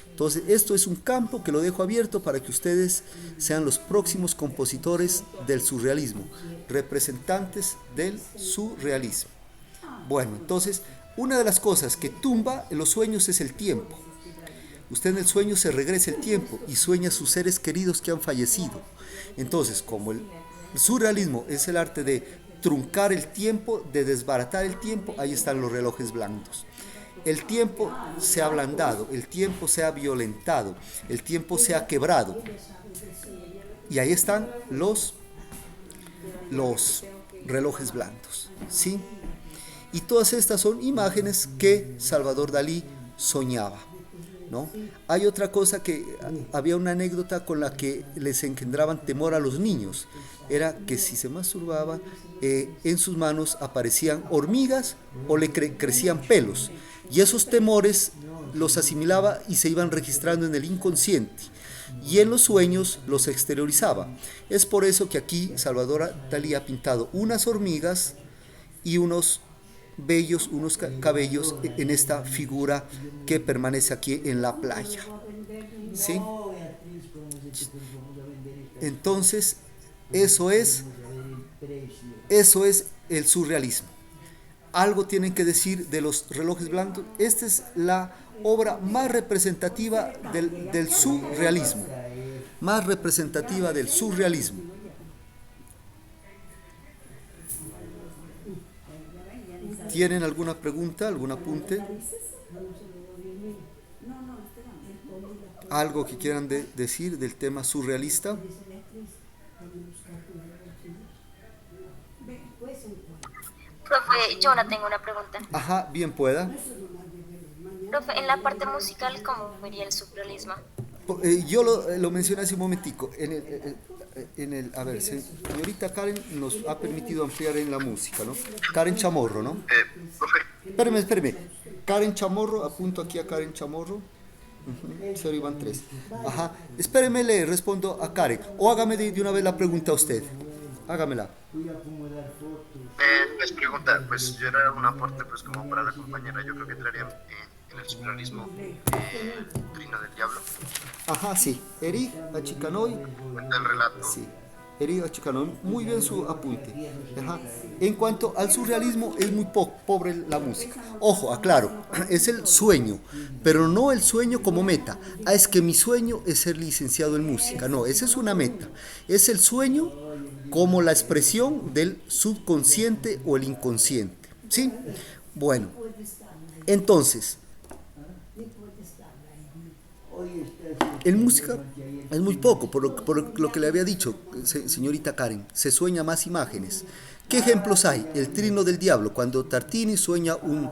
Entonces, esto es un campo que lo dejo abierto para que ustedes sean los próximos compositores del surrealismo, representantes del surrealismo. Bueno, entonces, una de las cosas que tumba en los sueños es el tiempo. Usted en el sueño se regresa el tiempo y sueña a sus seres queridos que han fallecido. Entonces, como el surrealismo es el arte de truncar el tiempo, de desbaratar el tiempo, ahí están los relojes blancos. El tiempo se ha ablandado, el tiempo se ha violentado, el tiempo se ha quebrado. Y ahí están los relojes blancos, ¿sí? Y todas estas son imágenes que Salvador Dalí soñaba, ¿no? Hay otra cosa que había una anécdota con la que les engendraban temor a los niños. Era que si se masturbaba, en sus manos aparecían hormigas o le crecían pelos. Y esos temores los asimilaba y se iban registrando en el inconsciente. Y en los sueños los exteriorizaba. Es por eso que aquí Salvador Dalí ha pintado unas hormigas y unos vellos, unos cabellos en esta figura que permanece aquí en la playa. ¿Sí? Entonces, eso es el surrealismo. Algo tienen que decir de los relojes blancos. Esta es la obra más representativa del surrealismo. Más representativa del surrealismo. ¿Tienen alguna pregunta, algún apunte? ¿Algo que quieran decir del tema surrealista? Profe, yo ahora tengo una pregunta. Ajá, bien pueda. Profe, en la parte musical, ¿cómo vería el surrealismo? Yo lo mencioné hace un momentico. A ver, señorita Karen nos ha permitido ampliar en la música, ¿no? Karen Chamorro, ¿no? Espéreme. Karen Chamorro, apunto aquí a Karen Chamorro. 0 y van 3. Ajá. Espéreme, le respondo a Karen. O hágame de una vez la pregunta a usted. Hágamela. Pues pregunta, pues yo era un aporte pues como para la compañera, yo creo que entraría en el surrealismo Trino del Diablo. Ajá, sí. Eric Achicanoy. El relato. Sí. Eric Achicanoy, muy bien su apunte. Ajá. En cuanto al surrealismo, es muy pobre la música. Ojo, aclaro, es el sueño, pero no el sueño como meta. Es que mi sueño es ser licenciado en música. No, esa es una meta. Es el sueño como la expresión del subconsciente o el inconsciente. ¿Sí? Bueno, entonces, en música es muy poco, por lo que le había dicho, señorita Karen, se sueña más imágenes. ¿Qué ejemplos hay? El Trino del Diablo, cuando Tartini sueña un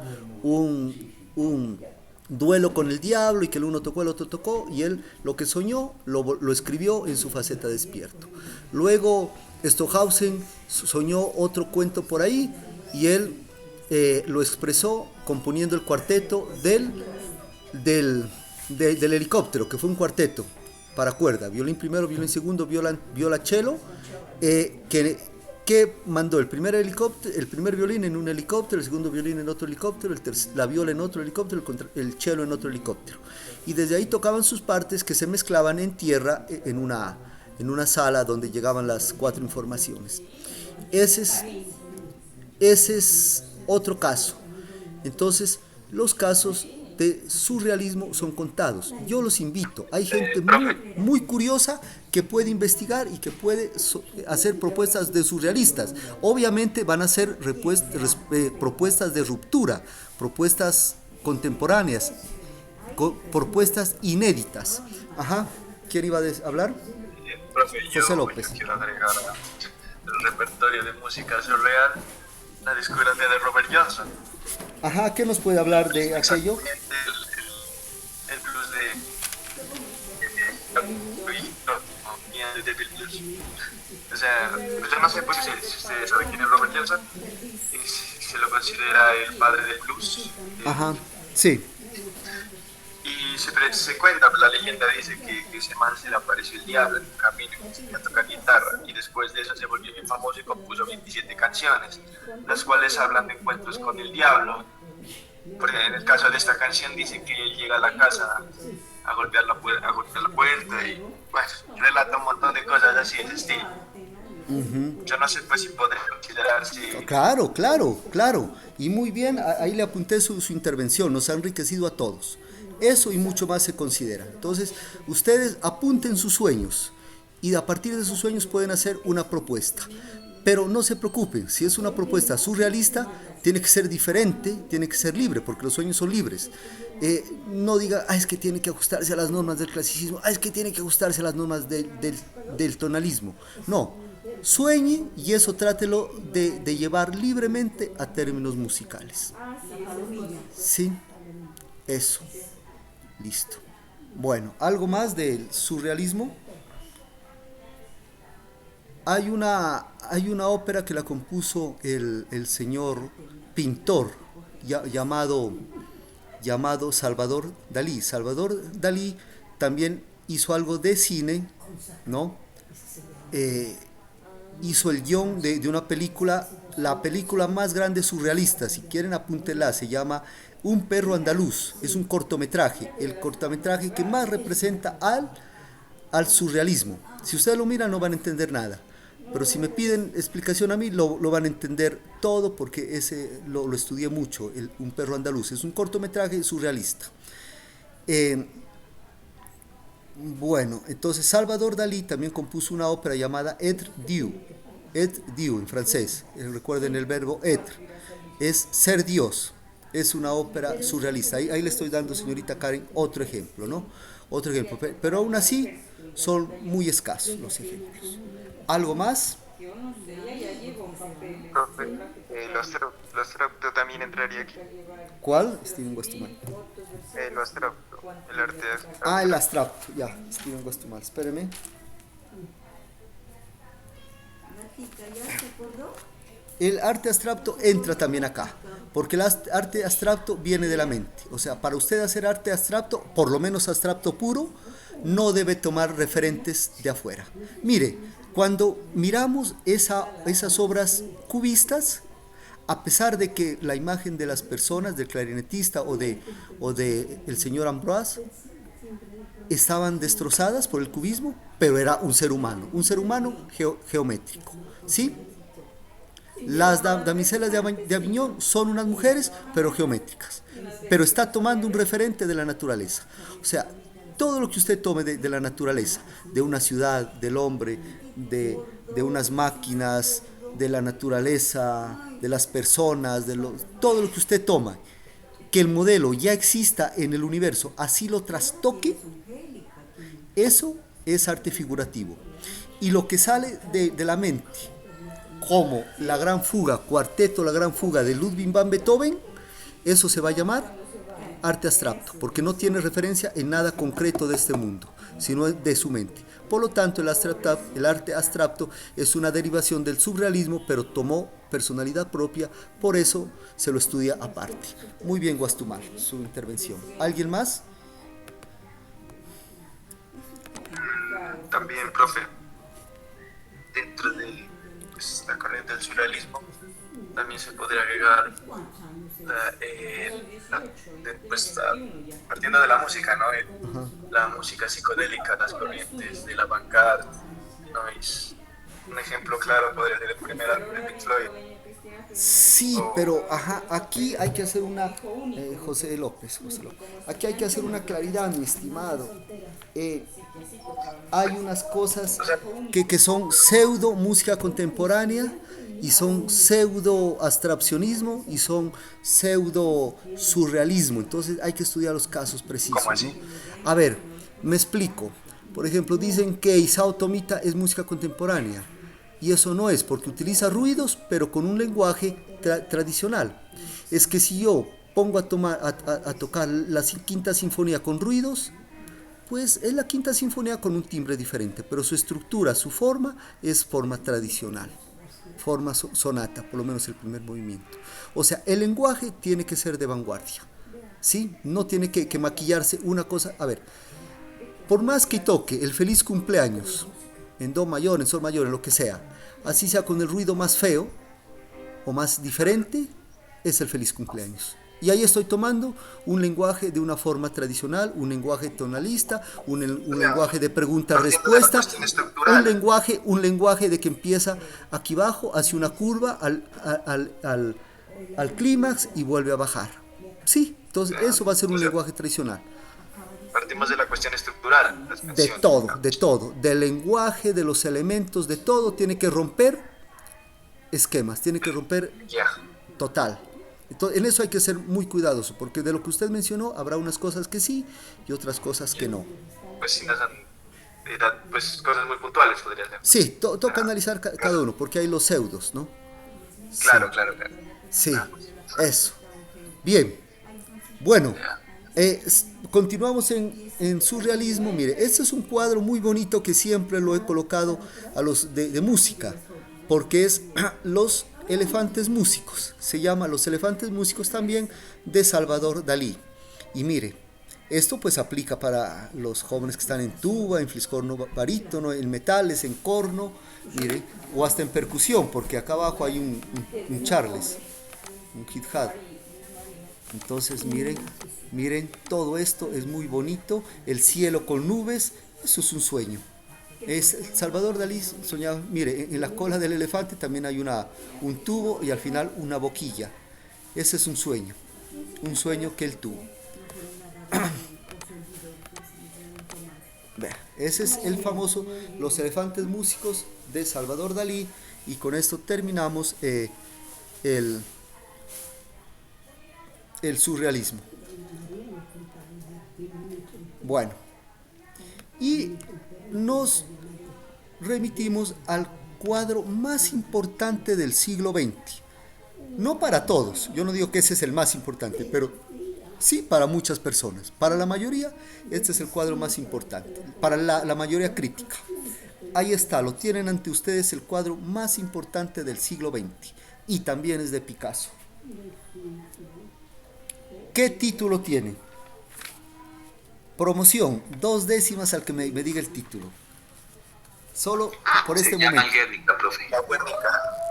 duelo con el diablo y que el uno tocó, el otro tocó, y él lo que soñó lo escribió en su faceta despierto. Luego Stockhausen soñó otro cuento por ahí y él lo expresó componiendo el cuarteto del helicóptero, que fue un cuarteto para cuerda, violín primero, violín segundo, viola cello, que mandó el primer violín en un helicóptero, el segundo violín en otro helicóptero, la viola en otro helicóptero, el cello en otro helicóptero, y desde ahí tocaban sus partes que se mezclaban en tierra en una sala donde llegaban las 4 informaciones. Ese es otro caso. Entonces, los casos de surrealismo son contados. Yo los invito. Hay gente muy curiosa que puede investigar y que puede hacer propuestas de surrealistas. Obviamente van a ser propuestas de ruptura, propuestas contemporáneas, propuestas inéditas. Ajá. ¿Quién iba a hablar? Profe, José López. yo quiero agregar al repertorio de música surreal la discografía de Robert Johnson. Ajá, ¿qué nos puede hablar de aquello? El blues de Bill Blues. O sea, pues yo no sé pues, si usted sabe quién es Robert Johnson y si se lo considera el padre del blues. Ajá, sí. Y se cuenta, la leyenda dice que ese man se le apareció el diablo en un camino y a tocar guitarra, y después de eso se volvió bien famoso y compuso 27 canciones, las cuales hablan de encuentros con el diablo. Porque en el caso de esta canción dice que él llega a la casa a golpear la puerta y bueno, relata un montón de cosas así de ese estilo. Yo no sé pues si podría considerarse... Claro. Y muy bien, ahí le apunté su intervención, nos ha enriquecido a todos. Eso y mucho más se considera. Entonces, ustedes apunten sus sueños y a partir de sus sueños pueden hacer una propuesta. Pero no se preocupen, si es una propuesta surrealista, tiene que ser diferente, tiene que ser libre, porque los sueños son libres. No diga, es que tiene que ajustarse a las normas del clasicismo, es que tiene que ajustarse a las normas del tonalismo. No, sueñe y eso trátelo de llevar libremente a términos musicales. Sí, eso. Listo. Bueno, ¿algo más del surrealismo? Hay una ópera que la compuso el señor pintor llamado Salvador Dalí. Salvador Dalí también hizo algo de cine, ¿no? Hizo el guión de una película, la película más grande surrealista, si quieren apúntenla, se llama Un perro andaluz. Es un cortometraje, el cortometraje que más representa al surrealismo. Si ustedes lo miran no van a entender nada, pero si me piden explicación a mí lo van a entender todo, porque ese lo estudié mucho. Un perro andaluz es un cortometraje surrealista. Bueno, entonces Salvador Dalí también compuso una ópera llamada Être Dieu en francés. Recuerden el verbo être, es ser Dios. Es una ópera surrealista. Ahí le estoy dando, señorita Karen, otro ejemplo, ¿no? Otro ejemplo. Pero aún así son muy escasos los ejemplos. ¿Algo más? Profe, lo abstracto también entraría aquí. ¿Cuál? Steven Westman. Lo abstracto, el arte abstracto. Ah, el abstracto, ya, Steven Westman. Espéreme. El arte abstracto entra también acá, porque el arte abstracto viene de la mente. O sea, para usted hacer arte abstracto, por lo menos abstracto puro, no debe tomar referentes de afuera. Mire, cuando miramos esas obras cubistas, a pesar de que la imagen de las personas, del clarinetista o de el señor Ambroise, estaban destrozadas por el cubismo, pero era un ser humano geométrico, ¿sí? Las damiselas de Avignon son unas mujeres, pero geométricas, pero está tomando un referente de la naturaleza. O sea, todo lo que usted tome de la naturaleza, de una ciudad, del hombre, de unas máquinas, de la naturaleza, de las personas, todo lo que usted toma, que el modelo ya exista en el universo, así lo trastoque, eso es arte figurativo. Y lo que sale de la mente, como la gran fuga, cuarteto La Gran Fuga de Ludwig van Beethoven, eso se va a llamar arte abstracto, porque no tiene referencia en nada concreto de este mundo, sino de su mente. Por lo tanto, el arte abstracto es una derivación del surrealismo, pero tomó personalidad propia, por eso se lo estudia aparte. Muy bien, Guastumar, su intervención. ¿Alguien más? También, profe, dentro de la corriente del surrealismo, también se podría agregar, partiendo de la música, ¿no? La música psicodélica, las corrientes de la avant-garde, noise, Un ejemplo claro podría ser el primer álbum de Pink Floyd. Sí, pero aquí hay que hacer una, José López, aquí hay que hacer una claridad, mi estimado. Hay unas cosas que son pseudo música contemporánea y son pseudo abstraccionismo y son pseudo surrealismo. Entonces hay que estudiar los casos precisos, ¿Cómo así? ¿no? A ver, me explico. Por ejemplo, dicen que Isao Tomita es música contemporánea. Y eso no es, porque utiliza ruidos, pero con un lenguaje tradicional. Es que si yo pongo a tocar la quinta sinfonía con ruidos, pues es la quinta sinfonía con un timbre diferente, pero su estructura, su forma, es forma tradicional, forma sonata, por lo menos el primer movimiento. O sea, el lenguaje tiene que ser de vanguardia, ¿sí? No tiene que maquillarse una cosa. A ver, por más que toque el feliz cumpleaños, en do mayor, en sol mayor, en lo que sea, así sea con el ruido más feo o más diferente, es el feliz cumpleaños. Y ahí estoy tomando un lenguaje de una forma tradicional, un lenguaje tonalista, un lenguaje de pregunta-respuesta, un lenguaje de que empieza aquí abajo, hacia una curva, al clímax y vuelve a bajar. Sí, entonces eso va a ser un lenguaje tradicional. Partimos de la cuestión estructural. De todo, del lenguaje, de los elementos, de todo, tiene que romper esquemas, tiene que romper total. Entonces, en eso hay que ser muy cuidadoso, porque de lo que usted mencionó, habrá unas cosas que sí y otras cosas que no. Pues sí, nos han, pues cosas muy puntuales podría ser. Sí, toca analizar cada uno, porque hay los pseudos, ¿no? Claro, sí. claro. Sí, eso. Bien, bueno. Continuamos en surrealismo. Mire, este es un cuadro muy bonito que siempre lo he colocado a los de música, porque es Los Elefantes Músicos. Se llama Los Elefantes Músicos también, de Salvador Dalí. Y mire, esto pues aplica para los jóvenes que están en tuba, en fliscorno barítono, en metales, en corno, mire, o hasta en percusión, porque acá abajo hay un Charles, un hit-hat. Entonces miren, todo esto es muy bonito, el cielo con nubes, eso es un sueño. Salvador Dalí soñaba, mire, en la cola del elefante también hay un tubo y al final una boquilla. Ese es un sueño que él tuvo. Ese es el famoso Los Elefantes Músicos de Salvador Dalí, y con esto terminamos el surrealismo. Bueno, y nos remitimos al cuadro más importante del siglo XX. No para todos, yo no digo que ese es el más importante, pero sí para muchas personas. Para la mayoría, este es el cuadro más importante. Para la mayoría crítica. Ahí está, lo tienen ante ustedes, el cuadro más importante del siglo XX. Y también es de Picasso. ¿Qué título tiene? Promoción, 2 décimas al que me diga el título. Solo por este momento. Guernica, profe. La Guernica.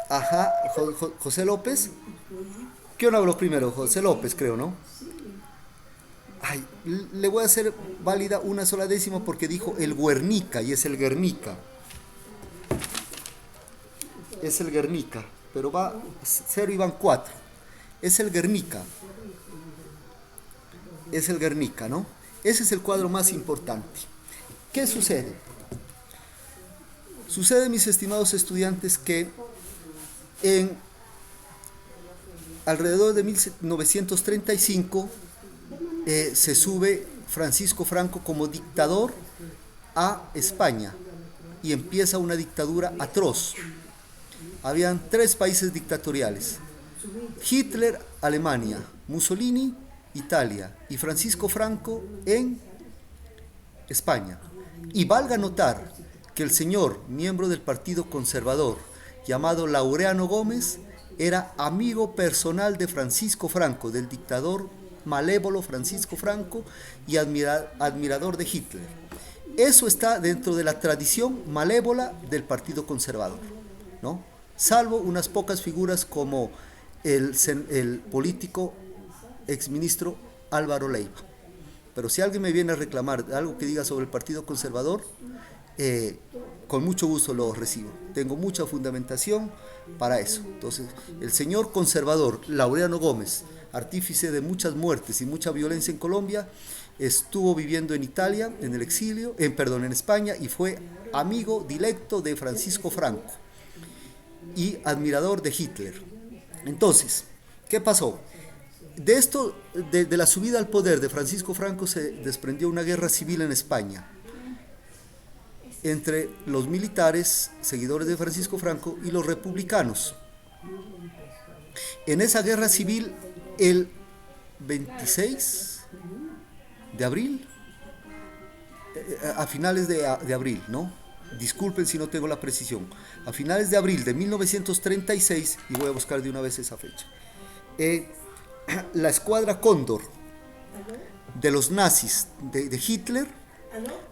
Ajá, José López. ¿Quién habló primero? José López, creo, ¿no? Ay, le voy a hacer válida una sola décima porque dijo el Guernica y es el Guernica. Es el Guernica, pero va 0 y van 4. Es el Guernica. Es el Guernica, ¿no? Ese es el cuadro más importante. ¿Qué sucede? Sucede, mis estimados estudiantes, que alrededor de 1935 se sube Francisco Franco como dictador a España y empieza una dictadura atroz. Habían 3 países dictatoriales: Hitler, Alemania; Mussolini, Italia; y Francisco Franco en España. Y valga notar que el señor, miembro del Partido Conservador, llamado Laureano Gómez, era amigo personal de Francisco Franco, del dictador malévolo Francisco Franco, y admirador de Hitler. Eso está dentro de la tradición malévola del Partido Conservador, ¿no? Salvo unas pocas figuras como el político exministro Álvaro Leiva. Pero si alguien me viene a reclamar algo que diga sobre el Partido Conservador, con mucho gusto lo recibo. Tengo mucha fundamentación para eso. Entonces, el señor conservador Laureano Gómez, artífice de muchas muertes y mucha violencia en Colombia, estuvo viviendo en Italia, en el exilio, en España, y fue amigo directo de Francisco Franco y admirador de Hitler. Entonces, ¿qué pasó? De esto, de la subida al poder de Francisco Franco, se desprendió una guerra civil en España entre los militares, seguidores de Francisco Franco, y los republicanos. En esa guerra civil, el 26 de abril, a finales de abril, ¿no? Disculpen si no tengo la precisión. A finales de abril de 1936, y voy a buscar de una vez esa fecha, la escuadra Cóndor de los nazis de Hitler,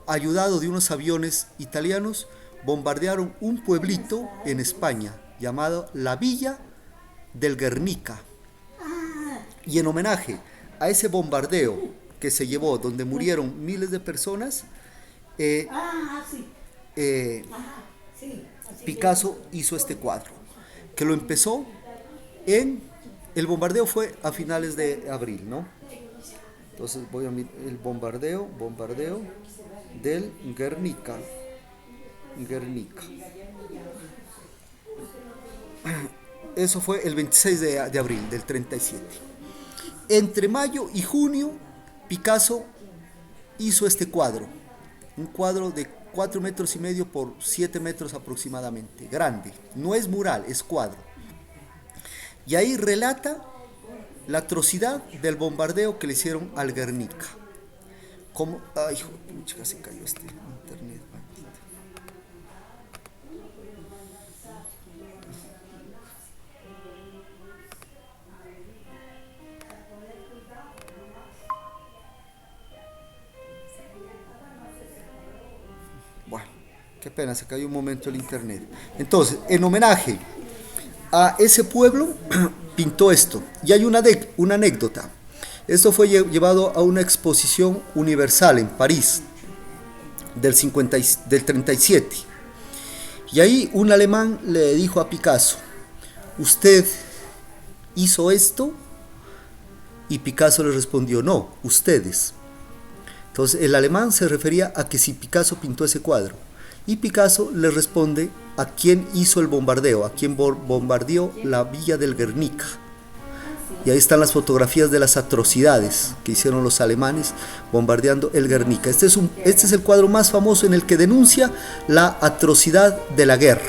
ayudado de unos aviones italianos, bombardearon un pueblito en España llamado la Villa del Guernica. Y en homenaje a ese bombardeo que se llevó, donde murieron miles de personas, Picasso hizo este cuadro, que lo empezó el bombardeo fue a finales de abril, ¿no? Entonces voy a mirar el bombardeo del Guernica. Eso fue el 26 de abril del 37. Entre mayo y junio, Picasso hizo este cuadro, un cuadro de 4,5 metros por 7 metros aproximadamente, grande, no es mural, es cuadro. Y ahí relata la atrocidad del bombardeo que le hicieron al Guernica. Como, ay, hijo de pucha, se cayó este internet, maldito. Bueno, qué pena, se cayó un momento el internet. Entonces, en homenaje a ese pueblo, pintó esto. Y hay una anécdota. Esto fue llevado a una exposición universal en París del 37. Y ahí un alemán le dijo a Picasso: ¿usted hizo esto? Y Picasso le respondió: no, ustedes. Entonces el alemán se refería a que si Picasso pintó ese cuadro. Y Picasso le responde a quién hizo el bombardeo, a quién bombardeó la Villa del Guernica. Y ahí están las fotografías de las atrocidades que hicieron los alemanes bombardeando el Guernica. Este es el cuadro más famoso en el que denuncia la atrocidad de la guerra.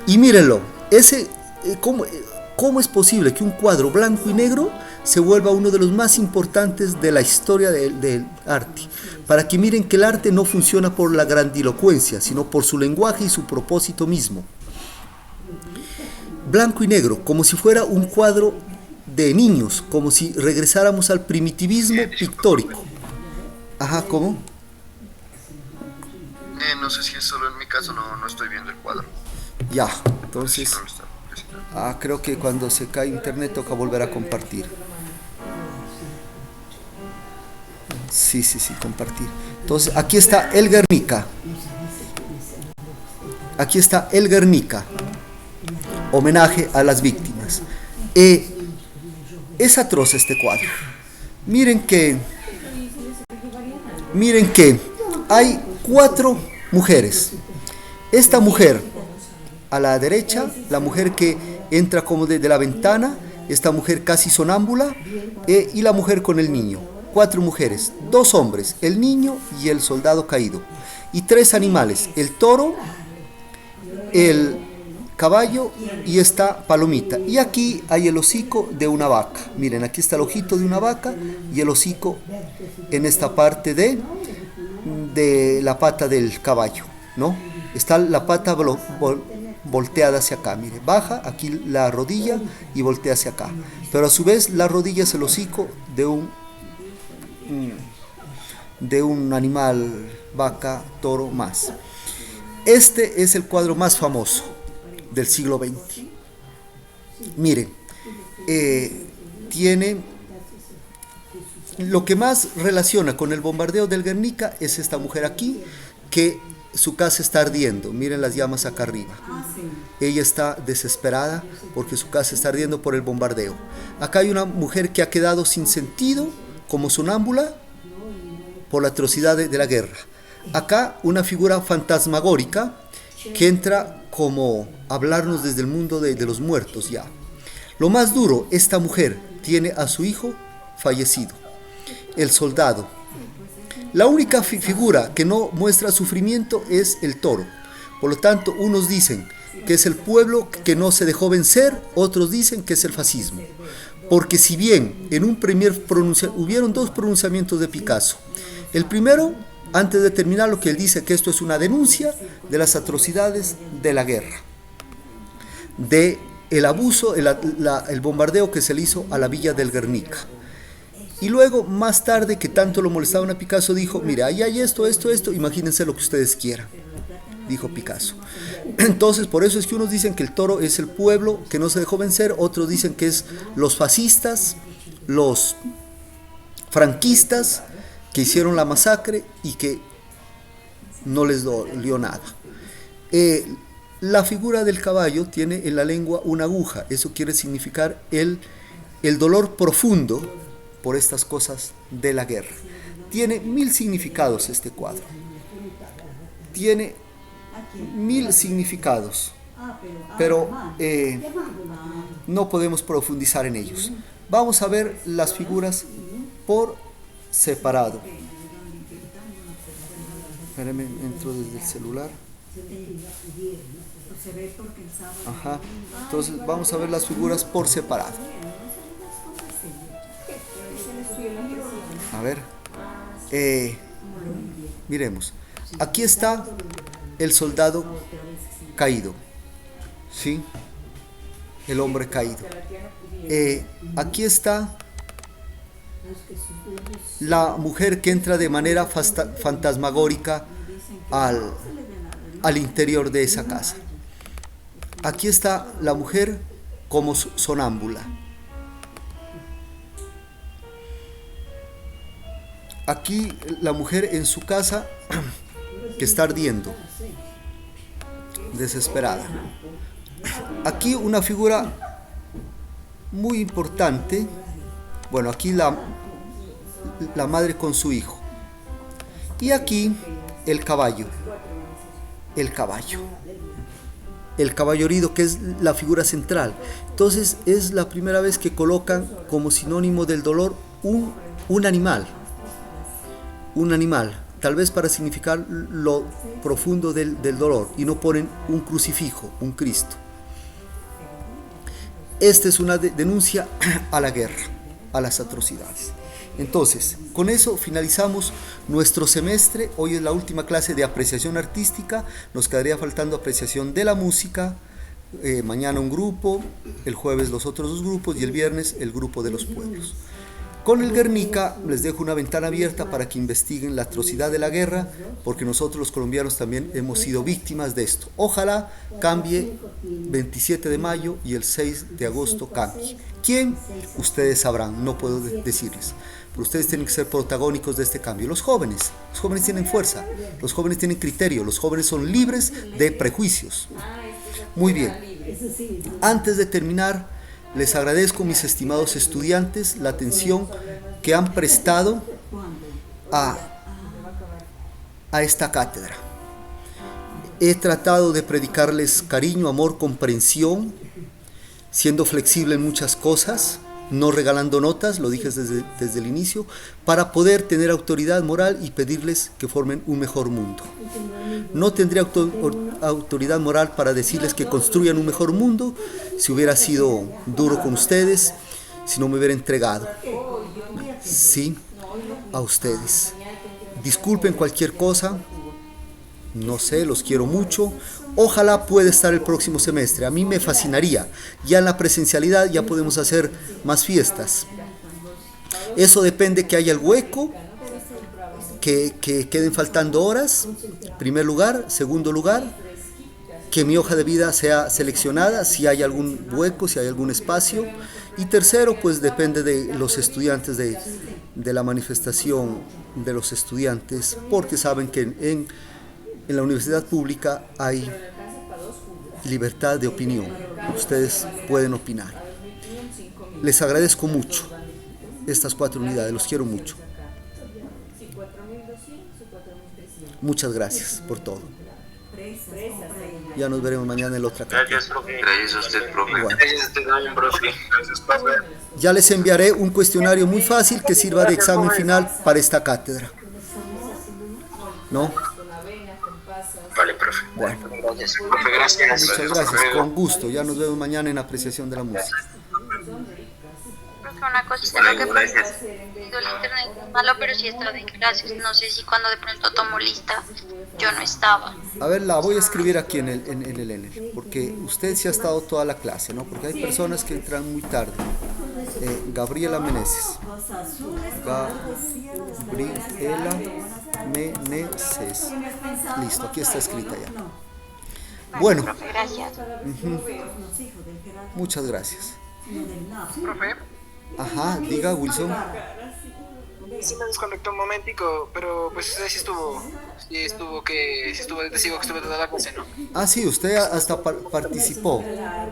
Y mírenlo, ¿cómo es posible que un cuadro blanco y negro se vuelva uno de los más importantes de la historia del arte? Para que miren que el arte no funciona por la grandilocuencia, sino por su lenguaje y su propósito mismo. Blanco y negro, como si fuera un cuadro de niños, como si regresáramos al primitivismo pictórico. Ajá, ¿cómo? No sé si es solo en mi caso, no estoy viendo el cuadro. Ya, entonces, creo que cuando se cae internet toca volver a compartir. Sí, compartir. Entonces, aquí está el Guernica. Aquí está el Guernica. Homenaje a las víctimas. Es atroz este cuadro. Miren que hay 4 mujeres. Esta mujer a la derecha, la mujer que entra como desde la ventana, esta mujer casi sonámbula, y la mujer con el niño. 4 mujeres, 2 hombres, el niño y el soldado caído. Y 3 animales, el toro, el caballo y esta palomita. Y aquí hay el hocico de una vaca. Miren, aquí está el ojito de una vaca y el hocico en esta parte de la pata del caballo, ¿no? Está la pata volteada hacia acá, mire, baja aquí la rodilla y voltea hacia acá. Pero a su vez la rodilla es el hocico de un animal, vaca, toro, más. Este es el cuadro más famoso del siglo XX. Miren, tiene lo que más relaciona con el bombardeo del Guernica es esta mujer aquí, que su casa está ardiendo, miren las llamas acá arriba. Ella está desesperada porque su casa está ardiendo por el bombardeo. Acá hay una mujer que ha quedado sin sentido, como sonámbula, por la atrocidad de la guerra. Acá una figura fantasmagórica que entra como a hablarnos desde el mundo de los muertos ya. Lo más duro, esta mujer tiene a su hijo fallecido, el soldado. La única figura que no muestra sufrimiento es el toro. Por lo tanto, unos dicen que es el pueblo que no se dejó vencer, otros dicen que es el fascismo. Porque si bien en un primer hubieron dos pronunciamientos de Picasso. El primero, antes de terminar, lo que él dice que esto es una denuncia de las atrocidades de la guerra, de el abuso, el bombardeo que se le hizo a la villa del Guernica. Y luego, más tarde, que tanto lo molestaban a Picasso, dijo, mira, ahí hay esto, imagínense lo que ustedes quieran, dijo Picasso. Entonces, por eso es que unos dicen que el toro es el pueblo que no se dejó vencer, otros dicen que es los fascistas, los franquistas, que hicieron la masacre y que no les dolió nada. La figura del caballo tiene en la lengua una aguja, eso quiere significar el dolor profundo por estas cosas de la guerra. Tiene 1000 significados este cuadro. Tiene 1000 significados, pero no podemos profundizar en ellos. Vamos a ver las figuras por separado. Espérenme, entro desde el celular. Ajá. Entonces vamos a ver las figuras por separado. A ver, miremos. Aquí está el soldado caído, ¿sí? El hombre caído. Aquí está la mujer que entra de manera fantasmagórica al interior de esa casa. Aquí está la mujer como sonámbula. Aquí la mujer en su casa que está ardiendo, desesperada. Aquí una figura muy importante. Bueno, aquí la madre con su hijo. Y aquí el caballo. El caballo herido, que es la figura central. Entonces es la primera vez que colocan como sinónimo del dolor un animal, tal vez para significar lo profundo del dolor, y no ponen un crucifijo, un Cristo. Esta es una denuncia a la guerra, a las atrocidades. Entonces, con eso finalizamos nuestro semestre. Hoy es la última clase de apreciación artística. Nos quedaría faltando apreciación de la música. Mañana un grupo, el jueves los otros 2 grupos y el viernes el grupo de los pueblos. Con el Guernica les dejo una ventana abierta para que investiguen la atrocidad de la guerra, porque nosotros los colombianos también hemos sido víctimas de esto. Ojalá cambie 27 de mayo y el 6 de agosto cambie. ¿Quién? Ustedes sabrán, no puedo decirles. Pero ustedes tienen que ser protagónicos de este cambio. Los jóvenes tienen fuerza, los jóvenes tienen criterio, los jóvenes son libres de prejuicios. Muy bien, antes de terminar, les agradezco, mis estimados estudiantes, la atención que han prestado a esta cátedra. He tratado de predicarles cariño, amor, comprensión, siendo flexible en muchas cosas, no regalando notas, lo dije desde el inicio, para poder tener autoridad moral y pedirles que formen un mejor mundo. No tendría autoridad moral para decirles que construyan un mejor mundo si hubiera sido duro con ustedes, si no me hubiera entregado. Sí, a ustedes. Disculpen cualquier cosa, no sé, los quiero mucho. Ojalá pueda estar el próximo semestre, a mí me fascinaría. Ya en la presencialidad ya podemos hacer más fiestas. Eso depende que haya el hueco, que queden faltando horas, primer lugar. Segundo lugar, que mi hoja de vida sea seleccionada, si hay algún hueco, si hay algún espacio. Y tercero, pues depende de los estudiantes, de la manifestación de los estudiantes, porque saben que En la universidad pública hay libertad de opinión. Ustedes pueden opinar. Les agradezco mucho estas 4 unidades, los quiero mucho. Muchas gracias por todo. Ya nos veremos mañana en la otra clase. Gracias, profe. Gracias a usted, profe. Igual. Gracias a usted también, profe. Gracias, profe. Ya les enviaré un cuestionario muy fácil que sirva de examen final para esta cátedra. ¿No? Vale, profe. Bueno, Gracias, profe. Gracias. muchas gracias. Con gusto. Ya nos vemos mañana en apreciación de la música. Profe, una cosita, lo que pasa es que el internet es malo, pero sí estaba en clases. No sé si cuando de pronto tomo lista, yo no estaba. A ver, la voy a escribir aquí en el N, porque usted sí ha estado toda la clase, ¿no? Porque hay personas que entran muy tarde. Gabriela Meneses. Gabriela Meneses. Listo, aquí está escrita ya. Bueno, Profe, gracias. muchas gracias. Profe, Ajá, diga Wilson. sí me desconectó un momentico, pero pues usted sí estuvo testigo que estuve toda la clase, ¿no? Ah, sí, usted hasta participó.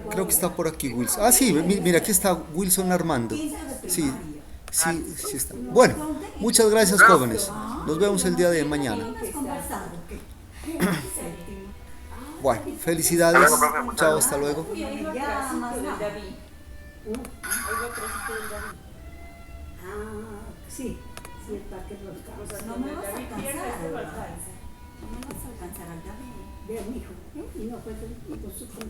Creo que está por aquí Wilson. Ah, sí, mira, aquí está Wilson Armando. Sí, sí está. Bueno, muchas gracias, jóvenes. Nos vemos el día de mañana. Bueno, felicidades. Chao, hasta luego. Sí, el parque lo alcanza. No me vas a alcanzar. No me vas a alcanzar al David. Ve, mijo. Y no fue con su